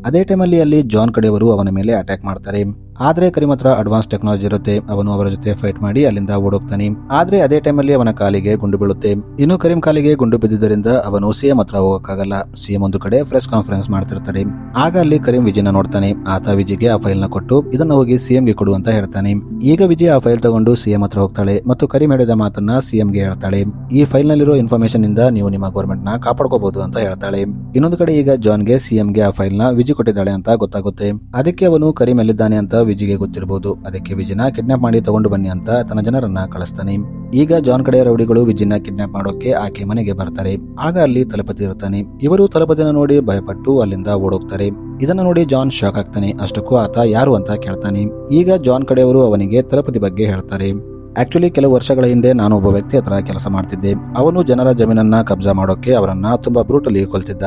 ಅದೇ ಟೈಮಲ್ಲಿ ಅಲ್ಲಿ ಜಾನ್ ಕಡೆಯವರು ಅವನ ಮೇಲೆ ಅಟ್ಯಾಕ್ ಮಾಡ್ತಾರೆ. ಆದ್ರೆ ಕರೀಂ ಹತ್ರ ಅಡ್ವಾನ್ಸ್ ಟೆಕ್ನಾಲಜಿ ಇರುತ್ತೆ. ಅವನು ಅವರ ಜೊತೆ ಫೈಟ್ ಮಾಡಿ ಅಲ್ಲಿಂದ ಓಡೋಗ್ತಾನೆ. ಆದ್ರೆ ಅದೇ ಟೈಮಲ್ಲಿ ಅವನ ಕಾಲಿಗೆ ಗುಂಡು ಬೀಳುತ್ತೆ. ಇನ್ನು ಕರೀಂ ಕಾಲಿಗೆ ಗುಂಡು ಬಿದ್ದಿದ್ದರಿಂದ ಅವನು ಸಿಎಂ ಹತ್ರ ಹೋಗಕ್ಕಾಗಲ್ಲ. ಸಿಎಂ ಒಂದು ಕಡೆ ಪ್ರೆಸ್ ಕಾನ್ಫರೆನ್ಸ್ ಮಾಡ್ತಿರ್ತಾರೆ. ಆಗ ಅಲ್ಲಿ ಕರೀಂ ವಿಜಯ್ನ ನೋಡ್ತಾನೆ. ಆತ ವಿಜಯ್ಗೆ ಆ ಫೈಲ್ ನ ಕೊಟ್ಟು ಇದನ್ನ ಹೋಗಿ ಸಿಎಂಗೆ ಕೊಡು ಅಂತ ಹೇಳ್ತಾನೆ. ಈಗ ವಿಜಯ್ ಆ ಫೈಲ್ ತಗೊಂಡು ಸಿಎಂ ಹತ್ರ ಹೋಗ್ತಾಳೆ ಮತ್ತು ಕರೀಂ ಹೇಳಿದ ಮಾತನ್ನ ಸಿಎಂಗೆ ಹೇಳ್ತಾಳೆ. ಈ ಫೈಲ್ ನಲ್ಲಿರೋ ಇನ್ಫಾರ್ಮೇಶನ್ ಇಂದ ನೀವು ನಿಮ್ಮ ಗೌರ್ಮೆಂಟ್ ನ ಕಾಪಾಡ್ಕೋಬಹುದು ಅಂತ ಹೇಳ್ತಾಳೆ. ಇನ್ನೊಂದು ಕಡೆ ಈಗ ಜಾನ್ಗೆ ಸಿಎಂಗೆ ಆ ಫೈಲ್ ನ ವಿಜಯ್ ಕೊಟ್ಟಿದ್ದಾಳೆ ಅಂತ ಗೊತ್ತಾಗುತ್ತೆ. ಅದಕ್ಕೆ ಅವನು ಕರೀಂ ಎಲ್ಲಿದ್ದಾನೆ ಅಂತ ವಿಜಯ್ಗೆ ಗೊತ್ತಿರಬಹುದು. ಅದಕ್ಕೆ ವಿಜಯ್ನ ಕಿಡ್ನಾಪ್ ಮಾಡಿ ತಗೊಂಡು ಬನ್ನಿ ಅಂತ ತನ್ನ ಜನರನ್ನ ಕಳಿಸ್ತಾನೆ. ಈಗ ಜಾನ್ ಕಡೆಯ ರೌಡಿಗಳು ವಿಜಯ್ನ ಕಿಡ್ನಾಪ್ ಮಾಡೋಕೆ ಆಕೆ ಮನೆಗೆ ಬರ್ತಾರೆ. ಆಗ ಅಲ್ಲಿ ತಲಪತಿ ಇರ್ತಾನೆ. ಇವರು ತಲಪತಿನ ನೋಡಿ ಭಯಪಟ್ಟು ಅಲ್ಲಿಂದ ಓಡೋಗ್ತಾರೆ. ಇದನ್ನ ನೋಡಿ ಜಾನ್ ಶಾಕ್ ಆಗ್ತಾನೆ. ಅಷ್ಟಕ್ಕೂ ಆತ ಯಾರು ಅಂತ ಕೇಳ್ತಾನೆ. ಈಗ ಜಾನ್ ಕಡೆಯವರು ಅವನಿಗೆ ತಲಪತಿ ಬಗ್ಗೆ ಹೇಳ್ತಾರೆ. ಆಕ್ಚುಲಿ ಕೆಲವು ವರ್ಷಗಳ ಹಿಂದೆ ನಾನು ಒಬ್ಬ ವ್ಯಕ್ತಿ ಹತ್ರ ಕೆಲಸ ಮಾಡ್ತಿದ್ದೆ. ಅವನು ಜನರ ಜಮೀನನ್ನ ಕಬ್ಜಾ ಮಾಡೋಕೆ ಅವರನ್ನ ತುಂಬಾ ಬ್ರೂಟಲಿ ಕೊಲ್ತಿದ್ದ.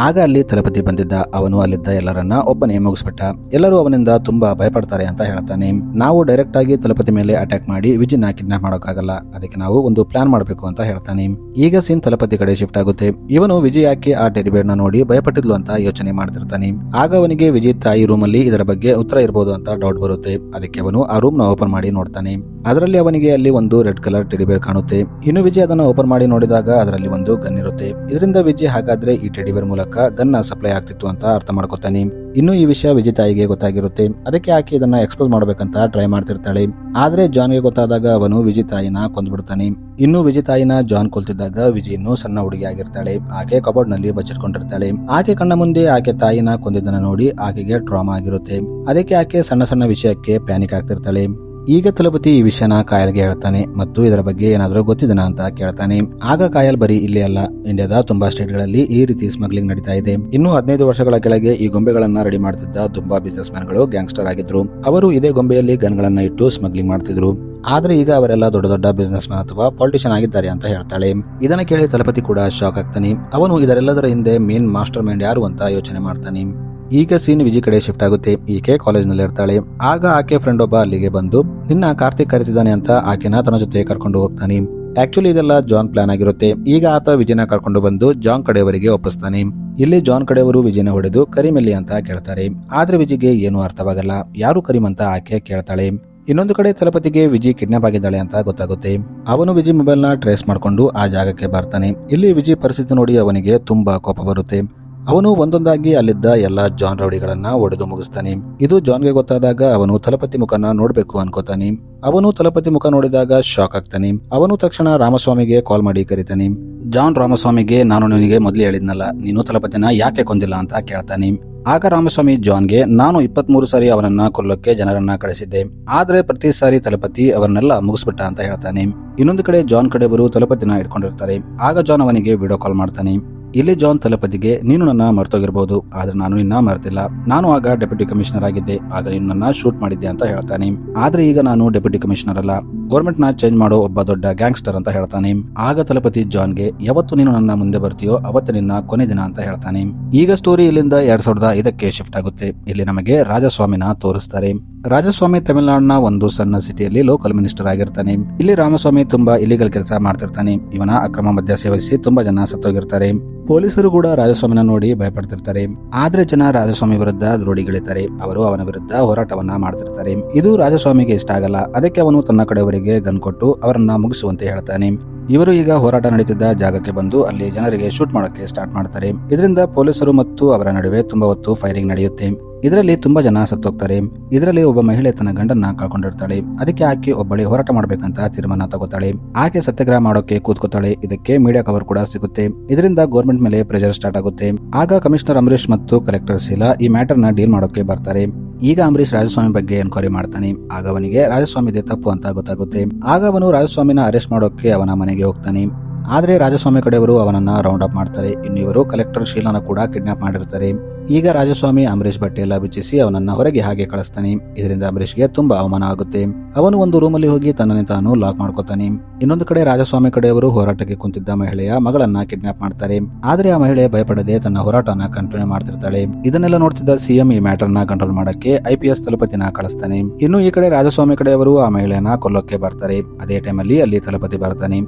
ಆಗ ಅಲ್ಲಿ ತಲಪತಿ ಬಂದಿದ್ದ. ಅವನು ಅಲ್ಲಿದ್ದ ಎಲ್ಲರನ್ನ ಒಬ್ಬನೇ ಮುಗಿಸ್ಬಿಟ್ಟ. ಎಲ್ಲರೂ ಅವನಿಂದ ತುಂಬಾ ಭಯಪಡ್ತಾರೆ ಅಂತ ಹೇಳ್ತಾನೆ. ನಾವು ಡೈರೆಕ್ಟ್ ಆಗಿ ತಲಪತಿ ಮೇಲೆ ಅಟ್ಯಾಕ್ ಮಾಡಿ ವಿಜಯ್ನ ಕಿಡ್ನಾಪ್ ಮಾಡೋಕ್ಕಾಗಲ್ಲ. ಅದಕ್ಕೆ ನಾವು ಒಂದು ಪ್ಲಾನ್ ಮಾಡಬೇಕು ಅಂತ ಹೇಳ್ತಾನೆ. ಈಗ ಸೀನ್ ತಲಪತಿ ಕಡೆ ಶಿಫ್ಟ್ ಆಗುತ್ತೆ. ಇವನು ವಿಜಯ್ ಯಾಕೆ ಆ ಟೆಡಿಬೇರ್ ನ ನೋಡಿ ಭಯಪಟ್ಟಿದ್ಲು ಅಂತ ಯೋಚನೆ ಮಾಡ್ತಿರ್ತಾನೆ. ಆಗ ಅವನಿಗೆ ವಿಜಯ್ ತಾಯಿ ರೂಮ್ ಅಲ್ಲಿ ಇದರ ಬಗ್ಗೆ ಉತ್ತರ ಇರಬಹುದು ಅಂತ ಡೌಟ್ ಬರುತ್ತೆ. ಅದಕ್ಕೆ ಅವನು ಆ ರೂಮ್ ನ ಓಪನ್ ಮಾಡಿ ನೋಡ್ತಾನೆ. ಅದರಲ್ಲಿ ಅವನಿಗೆ ಅಲ್ಲಿ ಒಂದು ರೆಡ್ ಕಲರ್ ಟೆಡಿಬೇರ್ ಕಾಣುತ್ತೆ. ಇನ್ನು ವಿಜಯ್ ಅದನ್ನ ಓಪನ್ ಮಾಡಿ ನೋಡಿದಾಗ ಅದರಲ್ಲಿ ಒಂದು ಗನ್ ಇರುತ್ತೆ. ಇದರಿಂದ ವಿಜಯ್ ಹಾಗಾದ್ರೆ ಈ ಟೆಡಿಬೇರ್ ಮೂಲಕ ಗನ್ ಸಪ್ಲೈ ಆಗ್ತಿತ್ತು ಅಂತ ಅರ್ಥ ಮಾಡ್ಕೊತಾನೆ. ಇನ್ನು ಈ ವಿಷಯ ವಿಜಯ್ ತಾಯಿಗೆ ಗೊತ್ತಾಗಿರುತ್ತೆ. ಅದಕ್ಕೆ ಆಕೆ ಇದನ್ನ ಎಕ್ಸ್ಪೋಸ್ ಮಾಡಬೇಕಂತ ಟ್ರೈ ಮಾಡ್ತಿರ್ತಾಳೆ. ಆದ್ರೆ ಜಾನ್ಗೆ ಗೊತ್ತಾದಾಗ ಅವನು ವಿಜಯ್ ತಾಯಿನ ಕೊಂದ್ಬಿಡ್ತಾನೆ. ಇನ್ನು ವಿಜಯ್ ತಾಯಿನ ಜಾನ್ ಕೊಲ್ತಿದ್ದಾಗ ವಿಜಯ್ ಇನ್ನೂ ಸಣ್ಣ ಹುಡುಗಿ ಆಗಿರ್ತಾಳೆ. ಆಕೆ ಕಬೋರ್ಡ್ ನಲ್ಲಿ ಬಚ್ಚಿಟ್ಕೊಂಡಿರ್ತಾಳೆ. ಆಕೆ ಕಣ್ಣ ಮುಂದೆ ಆಕೆ ತಾಯಿನ ಕೊಂದಿದ್ದನ್ನ ನೋಡಿ ಆಕೆಗೆ ಟ್ರಾಮಾ ಆಗಿರುತ್ತೆ. ಅದಕ್ಕೆ ಆಕೆ ಸಣ್ಣ ಸಣ್ಣ ವಿಷಯಕ್ಕೆ ಪ್ಯಾನಿಕ್ ಆಗ್ತಿರ್ತಾಳೆ. ಈಗ ತಲಪತಿ ಈ ವಿಷಯನ ಕಾಯಲ್ಗೆ ಹೇಳ್ತಾನೆ ಮತ್ತು ಇದರ ಬಗ್ಗೆ ಏನಾದರೂ ಗೊತ್ತಿದನ ಅಂತ ಕೇಳ್ತಾನೆ. ಆಗ ಕಾಯಲ್ ಬರೀ ಇಲ್ಲಿ ಅಲ್ಲ, ಇಂಡಿಯಾದ ತುಂಬಾ ಸ್ಟೇಟ್ ಗಳಲ್ಲಿ ಈ ರೀತಿ ಸ್ಮಗ್ಲಿಂಗ್ ನಡೀತಾ ಇದೆ. ಇನ್ನು 15 ವರ್ಷಗಳ ಕೆಳಗೆ ಈ ಗೊಂಬೆಗಳನ್ನ ರೆಡಿ ಮಾಡ್ತಿದ್ದ ತುಂಬಾ ಬಿಸಿನೆಸ್ ಮ್ಯಾನ್ ಗಳು ಗ್ಯಾಂಗ್ಸ್ಟರ್ ಆಗಿದ್ರು. ಅವರು ಇದೇ ಗೊಂಬೆಯಲ್ಲಿ ಗನ್ಗಳನ್ನ ಇಟ್ಟು ಸ್ಮಗ್ಲಿಂಗ್ ಮಾಡ್ತಿದ್ರು. ಆದ್ರೆ ಈಗ ಅವರೆಲ್ಲ ದೊಡ್ಡ ದೊಡ್ಡ ಬಿಸಿನೆಸ್ ಮ್ಯಾನ್ ಅಥವಾ ಪಾಲಿಟಿಷಿಯನ್ ಆಗಿದ್ದಾರೆ ಅಂತ ಹೇಳ್ತಾಳೆ. ಇದನ್ನ ಕೇಳಿ ತಲಪತಿ ಕೂಡ ಶಾಕ್ ಆಗ್ತಾನೆ. ಅವನು ಇದರೆಲ್ಲದರ ಹಿಂದೆ ಮೇನ್ ಮಾಸ್ಟರ್ ಮೈಂಡ್ ಯಾರು ಅಂತ ಯೋಚನೆ ಮಾಡ್ತಾನೆ. ಈಗ ಸೀನ್ ವಿಜಯ್ ಕಡೆ ಶಿಫ್ಟ್ ಆಗುತ್ತೆ. ಈಕೆ ಕಾಲೇಜ್ ನಲ್ಲಿ ಇರ್ತಾಳೆ. ಆಗ ಆಕೆ ಫ್ರೆಂಡ್ ಒಬ್ಬ ಅಲ್ಲಿಗೆ ಬಂದು ನಿನ್ನ ಕಾರ್ತಿಕ್ ಕರೆತಿದ್ದಾನೆ ಅಂತ ಆಕೆನ ತನ್ನ ಜೊತೆ ಕರ್ಕೊಂಡು ಹೋಗ್ತಾನೆ. ಆಕ್ಚುಲಿ ಇದೆಲ್ಲ ಜಾನ್ ಪ್ಲಾನ್ ಆಗಿರುತ್ತೆ. ಈಗ ಆತ ವಿಜಯ್ನ ಕರ್ಕೊಂಡು ಬಂದು ಜಾನ್ ಕಡೆಯವರಿಗೆ ಒಪ್ಪಿಸ್ತಾನೆ. ಇಲ್ಲಿ ಜಾನ್ ಕಡೆಯವರು ವಿಜಯ್ನ ಹೊಡೆದು ಕರೀಂ ಎಲ್ಲಿ ಅಂತ ಕೇಳ್ತಾರೆ. ಆದ್ರೆ ವಿಜಯ್ಗೆ ಏನು ಅರ್ಥವಾಗಲ್ಲ. ಯಾರು ಕರೀಂ ಅಂತ ಆಕೆ ಕೇಳ್ತಾಳೆ. ಇನ್ನೊಂದು ಕಡೆ ತಲಪತಿಗೆ ವಿಜಯ್ ಕಿಡ್ನಾಪ್ ಆಗಿದ್ದಾಳೆ ಅಂತ ಗೊತ್ತಾಗುತ್ತೆ. ಅವನು ವಿಜಯ್ ಮೊಬೈಲ್ ನ ಟ್ರೇಸ್ ಮಾಡ್ಕೊಂಡು ಆ ಜಾಗಕ್ಕೆ ಬರ್ತಾನೆ. ಇಲ್ಲಿ ವಿಜಯ್ ಪರಿಸ್ಥಿತಿ ನೋಡಿ ಅವನಿಗೆ ತುಂಬಾ ಕೋಪ ಬರುತ್ತೆ. ಅವನು ಒಂದೊಂದಾಗಿ ಅಲ್ಲಿದ್ದ ಎಲ್ಲಾ ಜಾನ್ ರೌಡಿಗಳನ್ನ ಒಡೆದು ಮುಗಿಸ್ತಾನೆ. ಇದು ಜಾನ್ಗೆ ಗೊತ್ತಾದಾಗ ಅವನು ತಲಪತಿ ಮುಖನ ನೋಡ್ಬೇಕು ಅನ್ಕೋತಾನೆ. ಅವನು ತಲಪತಿ ಮುಖ ನೋಡಿದಾಗ ಶಾಕ್ ಆಗ್ತಾನೆ. ಅವನು ತಕ್ಷಣ ರಾಮಸ್ವಾಮಿಗೆ ಕಾಲ್ ಮಾಡಿ ಕರೀತಾನೆ. ಜಾನ್ ರಾಮಸ್ವಾಮಿಗೆ ನಾನು ನಿನಗೆ ಮೊದಲೇ ಹೇಳಿದ್ನಲ್ಲ, ನೀನು ತಲಪತಿನ ಯಾಕೆ ಕೊಂದಿಲ್ಲ ಅಂತ ಕೇಳ್ತಾನೆ. ಆಗ ರಾಮಸ್ವಾಮಿ ಜಾನ್ಗೆ ನಾನು 23 ಸಾರಿ ಅವನನ್ನ ಕೊಲ್ಲೋಕೆ ಜನರನ್ನ ಕಳಿಸಿದ್ದೆ. ಆದ್ರೆ ಪ್ರತಿ ಸಾರಿ ತಲಪತಿ ಅವರನ್ನೆಲ್ಲ ಮುಗಿಸ್ಬಿಟ್ಟ ಅಂತ ಹೇಳ್ತಾನೆ. ಇನ್ನೊಂದು ಕಡೆ ಜಾನ್ ಕಡೆಯವರು ತಲಪತಿನ ಇಟ್ಕೊಂಡಿರ್ತಾರೆ. ಆಗ ಜಾನ್ ಅವನಿಗೆ ವಿಡಿಯೋ ಕಾಲ್ ಮಾಡ್ತಾನೆ. ಇಲ್ಲಿ ಜಾನ್ ತಲಪತಿಗೆ ನೀನು ನನ್ನ ಮರ್ತೋಗಿರ್ಬಹುದು, ಆದ್ರೆ ನಾನು ನಿನ್ನ ಮರ್ತಿಲ್ಲ. ನಾನು ಆಗ ಡೆಪ್ಯೂಟಿ ಕಮಿಷನರ್ ಆಗಿದ್ದೆ. ಆಗ ನೀನು ನನ್ನ ಶೂಟ್ ಮಾಡಿದ್ದೆ ಅಂತ ಹೇಳ್ತಾನೆ. ಆದ್ರೆ ಈಗ ನಾನು ಡೆಪ್ಯೂಟಿ ಕಮಿಷನರ್ ಅಲ್ಲ, ಗೌರ್ಮೆಂಟ್ ನ ಚೇಂಜ್ ಮಾಡೋ ಒಬ್ಬ ದೊಡ್ಡ ಗ್ಯಾಂಗ್ಸ್ಟರ್ ಅಂತ ಹೇಳ್ತಾನೆ. ಆಗ ತಲಪತಿ ಜಾನ್ಗೆ ಯಾವತ್ತು ನೀನು ನನ್ನ ಮುಂದೆ ಬರ್ತೀಯೋ ಅವತ್ತು ನಿನ್ನ ಕೊನೆ ದಿನ ಅಂತ ಹೇಳ್ತಾನೆ. ಈಗ ಸ್ಟೋರಿ ಇಲ್ಲಿಂದ 2005ಕ್ಕೆ ಶಿಫ್ಟ್ ಆಗುತ್ತೆ. ಇಲ್ಲಿ ನಮಗೆ ರಾಜಸ್ವಾಮಿನ ತೋರಿಸ್ತಾರೆ. ರಾಜಸ್ವಾಮಿ ತಮಿಳುನಾಡಿನ ಒಂದು ಸಣ್ಣ ಸಿಟಿಯಲ್ಲಿ ಲೋಕಲ್ ಮಿನಿಸ್ಟರ್ ಆಗಿರ್ತಾನೆ. ಇಲ್ಲಿ ರಾಮಸ್ವಾಮಿ ತುಂಬಾ ಇಲಿಗಲ್ ಕೆಲಸ ಮಾಡ್ತಿರ್ತಾನೆ. ಇವನ ಅಕ್ರಮ ಮದ್ಯ ಸೇವಿಸಿ ತುಂಬಾ ಜನ ಸತ್ತೋಗಿರ್ತಾರೆ. ಪೊಲೀಸರು ಕೂಡ ರಾಜಸ್ವಾಮಿನ ನೋಡಿ ಭಯಪಡ್ತಿರ್ತಾರೆ. ಆದ್ರೆ ಜನ ರಾಜಸ್ವಾಮಿ ವಿರುದ್ಧ ರೋಡಿಗಳಿದ್ದಾರೆ. ಅವರು ಅವನ ವಿರುದ್ಧ ಹೋರಾಟವನ್ನ ಮಾಡ್ತಿರ್ತಾರೆ. ಇದು ರಾಜಸ್ವಾಮಿಗೆ ಇಷ್ಟ ಆಗಲ್ಲ. ಅದಕ್ಕೆ ಅವನು ತನ್ನ ಕಡೆಯವರಿಗೆ ಗನ್ ಕೊಟ್ಟು ಅವರನ್ನ ಮುಗಿಸುವಂತೆ ಹೇಳ್ತಾನೆ. ಇವರು ಈಗ ಹೋರಾಟ ನಡೀತಿದ್ದ ಜಾಗಕ್ಕೆ ಬಂದು ಅಲ್ಲಿ ಜನರಿಗೆ ಶೂಟ್ ಮಾಡೋಕೆ ಸ್ಟಾರ್ಟ್ ಮಾಡ್ತಾರೆ. ಇದರಿಂದ ಪೊಲೀಸರು ಮತ್ತು ಅವರ ನಡುವೆ ತುಂಬಾ ಹೊತ್ತು ಫೈರಿಂಗ್ ನಡೆಯುತ್ತೆ. ಇದರಲ್ಲಿ ತುಂಬಾ ಜನ ಸತ್ತೋಗ್ತಾರೆ. ಇದರಲ್ಲಿ ಒಬ್ಬ ಮಹಿಳೆ ತನ್ನ ಗಂಡನ್ನ ಕಳ್ಕೊಂಡಿರ್ತಾಳೆ. ಅದಕ್ಕೆ ಆಕೆ ಒಬ್ಬಳೆ ಹೋರಾಟ ಮಾಡ್ಬೇಕಂತ ತೀರ್ಮಾನ ತಗೋತಾಳೆ. ಆಕೆ ಸತ್ಯಾಗ್ರಹ ಮಾಡೋಕೆ ಕೂತ್ಕೋತಾಳೆ. ಇದಕ್ಕೆ ಮೀಡಿಯಾ ಕವರ್ ಕೂಡ ಸಿಗುತ್ತೆ. ಇದರಿಂದ ಗೌರ್ಮೆಂಟ್ ಮೇಲೆ ಪ್ರೆಷರ್ ಸ್ಟಾರ್ಟ್ ಆಗುತ್ತೆ. ಆಗ ಕಮಿಷನರ್ ಅಂಬರೀಶ್ ಮತ್ತು ಕಲೆಕ್ಟರ್ ಶೀಲಾ ಈ ಮ್ಯಾಟರ್ ನ ಡೀಲ್ ಮಾಡೋಕೆ ಬರ್ತಾರೆ. ಈಗ ಅಂಬರೀಶ್ ರಾಜಸ್ವಾಮಿ ಬಗ್ಗೆ ಎನ್ಕ್ವೈರಿ ಮಾಡ್ತಾನೆ. ಆಗ ಅವನಿಗೆ ರಾಜಸ್ವಾಮಿದೆ ತಪ್ಪು ಅಂತ ಗೊತ್ತಾಗುತ್ತೆ. ಆಗ ಅವನು ರಾಜಸ್ವಾಮಿನ ಅರೆಸ್ಟ್ ಮಾಡೋಕೆ ಅವನ ಮನೆಗೆ ಹೋಗ್ತಾನೆ. ಆದ್ರೆ ರಾಜಸ್ವಾಮಿ ಕಡೆಯವರು ಅವನನ್ನ ರೌಂಡ್ ಅಪ್ ಮಾಡ್ತಾರೆ. ಇನ್ನು ಇವರು ಕಲೆಕ್ಟರ್ ಶೀಲಾನ ಕೂಡ ಕಿಡ್ನಾಪ್ ಮಾಡಿರ್ತಾರೆ. ಈಗ ರಾಜಸ್ವಾಮಿ ಅಂಬರೀಶ್ ಬಟ್ಟೆ ಎಲ್ಲ ಬಿಚ್ಚಿಸಿ ಅವನನ್ನ ಹೊರಗೆ ಹಾಗೆ ಕಳಿಸ್ತಾನೆ. ಇದರಿಂದ ಅಂಬರೀಶ್ಗೆ ತುಂಬಾ ಅವಮಾನ ಆಗುತ್ತೆ. ಅವನು ಒಂದು ರೂಮಲ್ಲಿ ಹೋಗಿ ತನ್ನನ್ನು ತಾನು ಲಾಕ್ ಮಾಡ್ಕೋತಾನೆ. ಇನ್ನೊಂದು ಕಡೆ ರಾಜಸ್ವಾಮಿ ಕಡೆಯವರು ಹೋರಾಟಕ್ಕೆ ಕುಂತಿದ್ದ ಮಹಿಳೆಯ ಮಗಳನ್ನ ಕಿಡ್ನಾಪ್ ಮಾಡ್ತಾರೆ. ಆದ್ರೆ ಆ ಮಹಿಳೆ ಭಯಪಡದೆ ತನ್ನ ಹೋರಾಟನ ಕಂಟಿನ್ಯೂ ಮಾಡ್ತಿರ್ತಾಳೆ. ಇದನ್ನೆಲ್ಲ ನೋಡ್ತಿದ್ದ ಸಿಎಂ ಈ ಮ್ಯಾಟರ್ ನ ಕಂಟ್ರೋಲ್ ಮಾಡಕ್ಕೆ IPS ತಲಪತಿನ ಕಳಿಸ್ತಾನೆ. ಇನ್ನು ಈ ಕಡೆ ರಾಜಸ್ವಾಮಿ ಕಡೆಯವರು ಆ ಮಹಿಳೆಯನ್ನ ಕೊಲ್ಲೋಕೆ ಬರ್ತಾರೆ. ಅದೇ ಟೈಮಲ್ಲಿ ಅಲ್ಲಿ ತಲಪತಿ ಬರ್ತಾನೆ.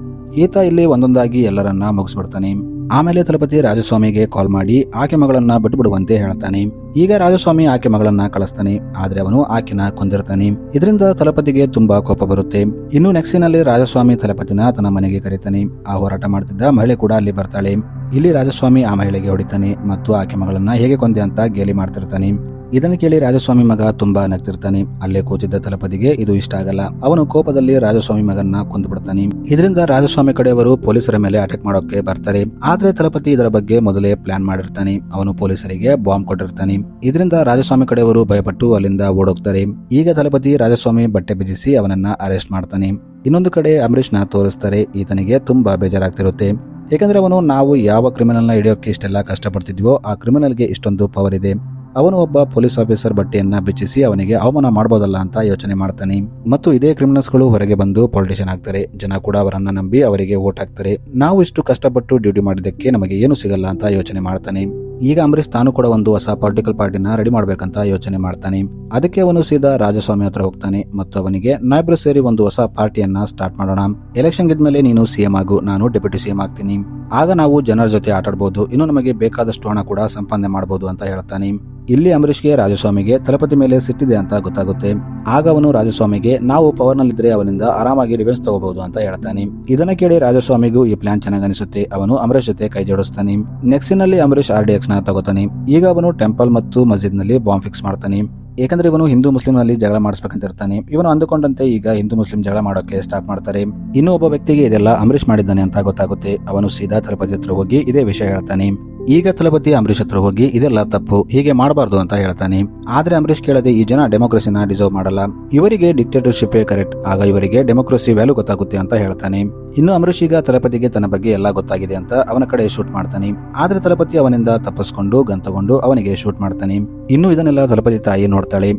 ಈತ ಇಲ್ಲಿ ಒಂದೊಂದಾಗಿ ಎಲ್ಲರನ್ನ ಮುಗಿಸ್ಬಿಡ್ತಾನೆ. ಆಮೇಲೆ ತಲಪತಿ ರಾಜಸ್ವಾಮಿಗೆ ಕಾಲ್ ಮಾಡಿ ಆಕೆ ಮಗಳನ್ನ ಬಿಟ್ಟುಬಿಡುವಂತೆ ಹೇಳ್ತಾನೆ. ಈಗ ರಾಜಸ್ವಾಮಿ ಆಕೆ ಮಗಳನ್ನ ಕಳಿಸ್ತಾನೆ, ಆದ್ರೆ ಅವನು ಆಕೆನ ಕೊಂದಿರ್ತಾನೆ. ಇದರಿಂದ ತಲಪತಿಗೆ ತುಂಬಾ ಕೋಪ ಬರುತ್ತೆ. ಇನ್ನು ನೆಕ್ಸ್ಟ್ ನಲ್ಲಿ ರಾಜಸ್ವಾಮಿ ತಲಪತಿನ ತನ್ನ ಮನೆಗೆ ಕರೀತಾನೆ. ಆ ಹೋರಾಟ ಮಾಡ್ತಿದ್ದ ಮಹಿಳೆ ಕೂಡ ಅಲ್ಲಿ ಬರ್ತಾಳೆ. ಇಲ್ಲಿ ರಾಜಸ್ವಾಮಿ ಆ ಮಹಿಳೆಗೆ ಹೊಡಿತಾನೆ ಮತ್ತು ಆಕೆ ಮಗಳನ್ನ ಹೇಗೆ ಕೊಂದೆ ಅಂತ ಗೇಲಿ ಮಾಡ್ತಿರ್ತಾನೆ. ಇದನ್ನು ಕೇಳಿ ರಾಜಸ್ವಾಮಿ ಮಗ ತುಂಬಾ ನಗ್ತಿರ್ತಾನೆ. ಅಲ್ಲೇ ಕೂತಿದ್ದ ತಲಪತಿಗೆ ಇದು ಇಷ್ಟ ಆಗಲ್ಲ. ಅವನು ಕೋಪದಲ್ಲಿ ರಾಜಸ್ವಾಮಿ ಮಗನ್ನ ಕೊಂದು ಬಿಡ್ತಾನೆ. ಇದರಿಂದ ರಾಜಸ್ವಾಮಿ ಕಡೆಯವರು ಪೊಲೀಸರ ಮೇಲೆ ಅಟ್ಯಾಕ್ ಮಾಡೋಕೆ ಬರ್ತಾರೆ. ಆದ್ರೆ ತಲಪತಿ ಇದರ ಬಗ್ಗೆ ಮೊದಲೇ ಪ್ಲಾನ್ ಮಾಡಿರ್ತಾನೆ. ಅವನು ಪೊಲೀಸರಿಗೆ ಬಾಂಬ್ ಕೊಟ್ಟಿರ್ತಾನೆ. ಇದರಿಂದ ರಾಜಸ್ವಾಮಿ ಕಡೆಯವರು ಭಯಪಟ್ಟು ಅಲ್ಲಿಂದ ಓಡೋಗ್ತಾರೆ. ಈಗ ತಲಪತಿ ರಾಜಸ್ವಾಮಿ ಬಟ್ಟೆ ಬಿಜಿಸಿ ಅವನನ್ನ ಅರೆಸ್ಟ್ ಮಾಡ್ತಾನೆ. ಇನ್ನೊಂದು ಕಡೆ ಅಂಬರೀಷ್ನ ತೋರಿಸ್ತಾರೆ. ಈತನಿಗೆ ತುಂಬಾ ಬೇಜಾರಾಗ್ತಿರುತ್ತೆ. ಯಾಕಂದ್ರೆ ಅವನು ನಾವು ಯಾವ ಕ್ರಿಮಿನಲ್ನ ಹಿಡಿಯೋಕೆ ಇಷ್ಟೆಲ್ಲ ಕಷ್ಟಪಡ್ತಿದ್ವೋ ಆ ಕ್ರಿಮಿನಲ್ಗೆ ಇಷ್ಟೊಂದು ಪವರ್ ಇದೆ. ಅವನು ಒಬ್ಬ ಪೊಲೀಸ್ ಆಫೀಸರ್ ಬಟ್ಟೆಯನ್ನ ಬಿಚ್ಚಿಸಿ ಅವನಿಗೆ ಅವಮಾನ ಮಾಡಬಹುದಲ್ಲ ಅಂತ ಯೋಚನೆ ಮಾಡ್ತಾನೆ. ಮತ್ತು ಇದೇ ಕ್ರಿಮಿನಲ್ಸ್ಗಳು ಹೊರಗೆ ಬಂದು ಪೊಲಿಟಿಷಿಯನ್ ಆಗ್ತಾರೆ. ಜನ ಕೂಡ ಅವರನ್ನ ನಂಬಿ ಅವರಿಗೆ ವೋಟ್ ಹಾಕ್ತಾರೆ. ನಾವು ಇಷ್ಟು ಕಷ್ಟಪಟ್ಟು ಡ್ಯೂಟಿ ಮಾಡಿದ್ದಕ್ಕೆ ನಮಗೆ ಏನು ಸಿಗಲ್ಲ ಅಂತ ಯೋಚನೆ ಮಾಡ್ತಾನೆ. ಈಗ ಅಂಬರೀಷ್ ತಾನು ಕೂಡ ಒಂದು ಹೊಸ ಪೊಲಿಟಿಕಲ್ ಪಾರ್ಟಿನ ರೆಡಿ ಮಾಡ್ಬೇಕಂತ ಯೋಚನೆ ಮಾಡ್ತಾನೆ. ಅದಕ್ಕೆ ಅವನು ಸೀದಾ ರಾಜಸ್ವಾಮಿ ಹತ್ರ ಹೋಗ್ತಾನೆ ಮತ್ತು ಅವನಿಗೆ ನಾವಿಬ್ರು ಸೇರಿ ಒಂದು ಹೊಸ ಪಾರ್ಟಿಯನ್ನ ಸ್ಟಾರ್ಟ್ ಮಾಡೋಣ. ಎಲೆಕ್ಷನ್ ಗೆದ್ಮೇಲೆ ನೀನು ಸಿಎಂ ಆಗು, ನಾನು ಡೆಪ್ಯೂಟಿ ಸಿಎಂ ಆಗ್ತೀನಿ. ಆಗ ನಾವು ಜನರ ಜೊತೆ ಆಟಾಡಬಹುದು, ಇನ್ನು ನಮಗೆ ಬೇಕಾದಷ್ಟು ಹಣ ಕೂಡ ಸಂಪಾದನೆ ಮಾಡಬಹುದು ಅಂತ ಹೇಳ್ತಾನೆ. ಇಲ್ಲಿ ಅಂಬರೀಷ್ಗೆ ರಾಜಸ್ವಾಮಿಗೆ ತಲಪತಿ ಮೇಲೆ ಸಿಟ್ಟಿದೆ ಅಂತ ಗೊತ್ತಾಗುತ್ತೆ. ಆಗ ಅವನು ರಾಜಸ್ವಾಮಿಗೆ ನಾವು ಪವರ್ ನಲ್ಲಿದ್ರೆ ಅವನಿಂದ ಆರಾಮಾಗಿ ರಿವೆಂಜ್ ತಗೋಬಹುದು ಅಂತ ಹೇಳ್ತಾನೆ. ಇದನ್ನ ಕೇಳಿ ರಾಜಸ್ವಾಮಿಗೂ ಈ ಪ್ಲಾನ್ ಚೆನ್ನಾಗಿ ಅನಿಸುತ್ತೆ. ಅವನು ಅಂಬರೀಷ್ ಜೊತೆ ಕೈ ಜೋಡಿಸ್ತಾನೆ. ನೆಕ್ಸ್ಟ್ ನಲ್ಲಿ ಅಂಬರೀಷ್ RDX ನ ತಗೋತಾನೆ. ಈಗ ಅವನು ಟೆಂಪಲ್ ಮತ್ತು ಮಸ್ಜಿದ್ ನಲ್ಲಿ ಬಾಂಬ್ ಫಿಕ್ಸ್ ಮಾಡ್ತಾನೆ. ಯಾಕಂದ್ರೆ ಇವನು ಹಿಂದೂ ಮುಸ್ಲಿಂ ನಲ್ಲಿ ಜಗಳ ಮಾಡಿಸ್ಬೇಕಂತ ಇರ್ತಾನೆ. ಇವನು ಅಂದುಕೊಂಡಂತೆ ಈಗ ಹಿಂದೂ ಮುಸ್ಲಿಂ ಜಗಳ ಮಾಡೋಕೆ ಸ್ಟಾರ್ಟ್ ಮಾಡ್ತಾರೆ. ಇನ್ನು ಒಬ್ಬ ವ್ಯಕ್ತಿಗೆ ಇದೆಲ್ಲ ಅಂಬರೀಷ್ ಮಾಡಿದ್ದಾನೆ ಅಂತ ಗೊತ್ತಾಗುತ್ತೆ. ಅವನು ಸೀದಾ ತಲಪತಿ ಹತ್ರ ಹೋಗಿ ಇದೇ ವಿಷಯ ಹೇಳ್ತಾನೆ. ಈಗ ತಲಪತಿ ಅಂಬರೀಷ್ ಹತ್ರ ಹೋಗಿ ಇದೆಲ್ಲ ತಪ್ಪು, ಹೀಗೆ ಮಾಡಬಾರ್ದು ಅಂತ ಹೇಳ್ತಾನೆ. ಆದ್ರೆ ಅಂಬರೀಷ್ ಕೇಳದೆ ಈ ಜನ ಡೆಮೋಕ್ರಸಿನ ಡಿಸರ್ವ್ ಮಾಡಲ್ಲ, ಇವರಿಗೆ ಡಿಕ್ಟೇಟರ್ಶಿಪ್ ಕರೆಕ್ಟ್, ಆಗ ಇವರಿಗೆ ಡೆಮೋಕ್ರಸಿ ವ್ಯಾಲ್ಯೂ ಗೊತ್ತಾಗುತ್ತೆ ಅಂತ ಹೇಳ್ತಾನೆ. ಇನ್ನು ಅಂಬರೀಷ್ ಈಗ ತಲಪತಿಗೆ ತನ್ನ ಬಗ್ಗೆ ಎಲ್ಲ ಗೊತ್ತಾಗಿದೆ ಅಂತ ಅವನ ಕಡೆ ಶೂಟ್ ಮಾಡ್ತಾನೆ. ಆದ್ರೆ ತಲಪತಿ ಅವನಿಂದ ತಪ್ಪಿಸ್ಕೊಂಡು ಗನ್ ತಗೊಂಡು ಅವನಿಗೆ ಶೂಟ್ ಮಾಡ್ತಾನೆ. ಇನ್ನು ಇದನ್ನೆಲ್ಲ ತಲಪತಿ ತಾಯಿ ನೋಡ್ತಾಳೆ.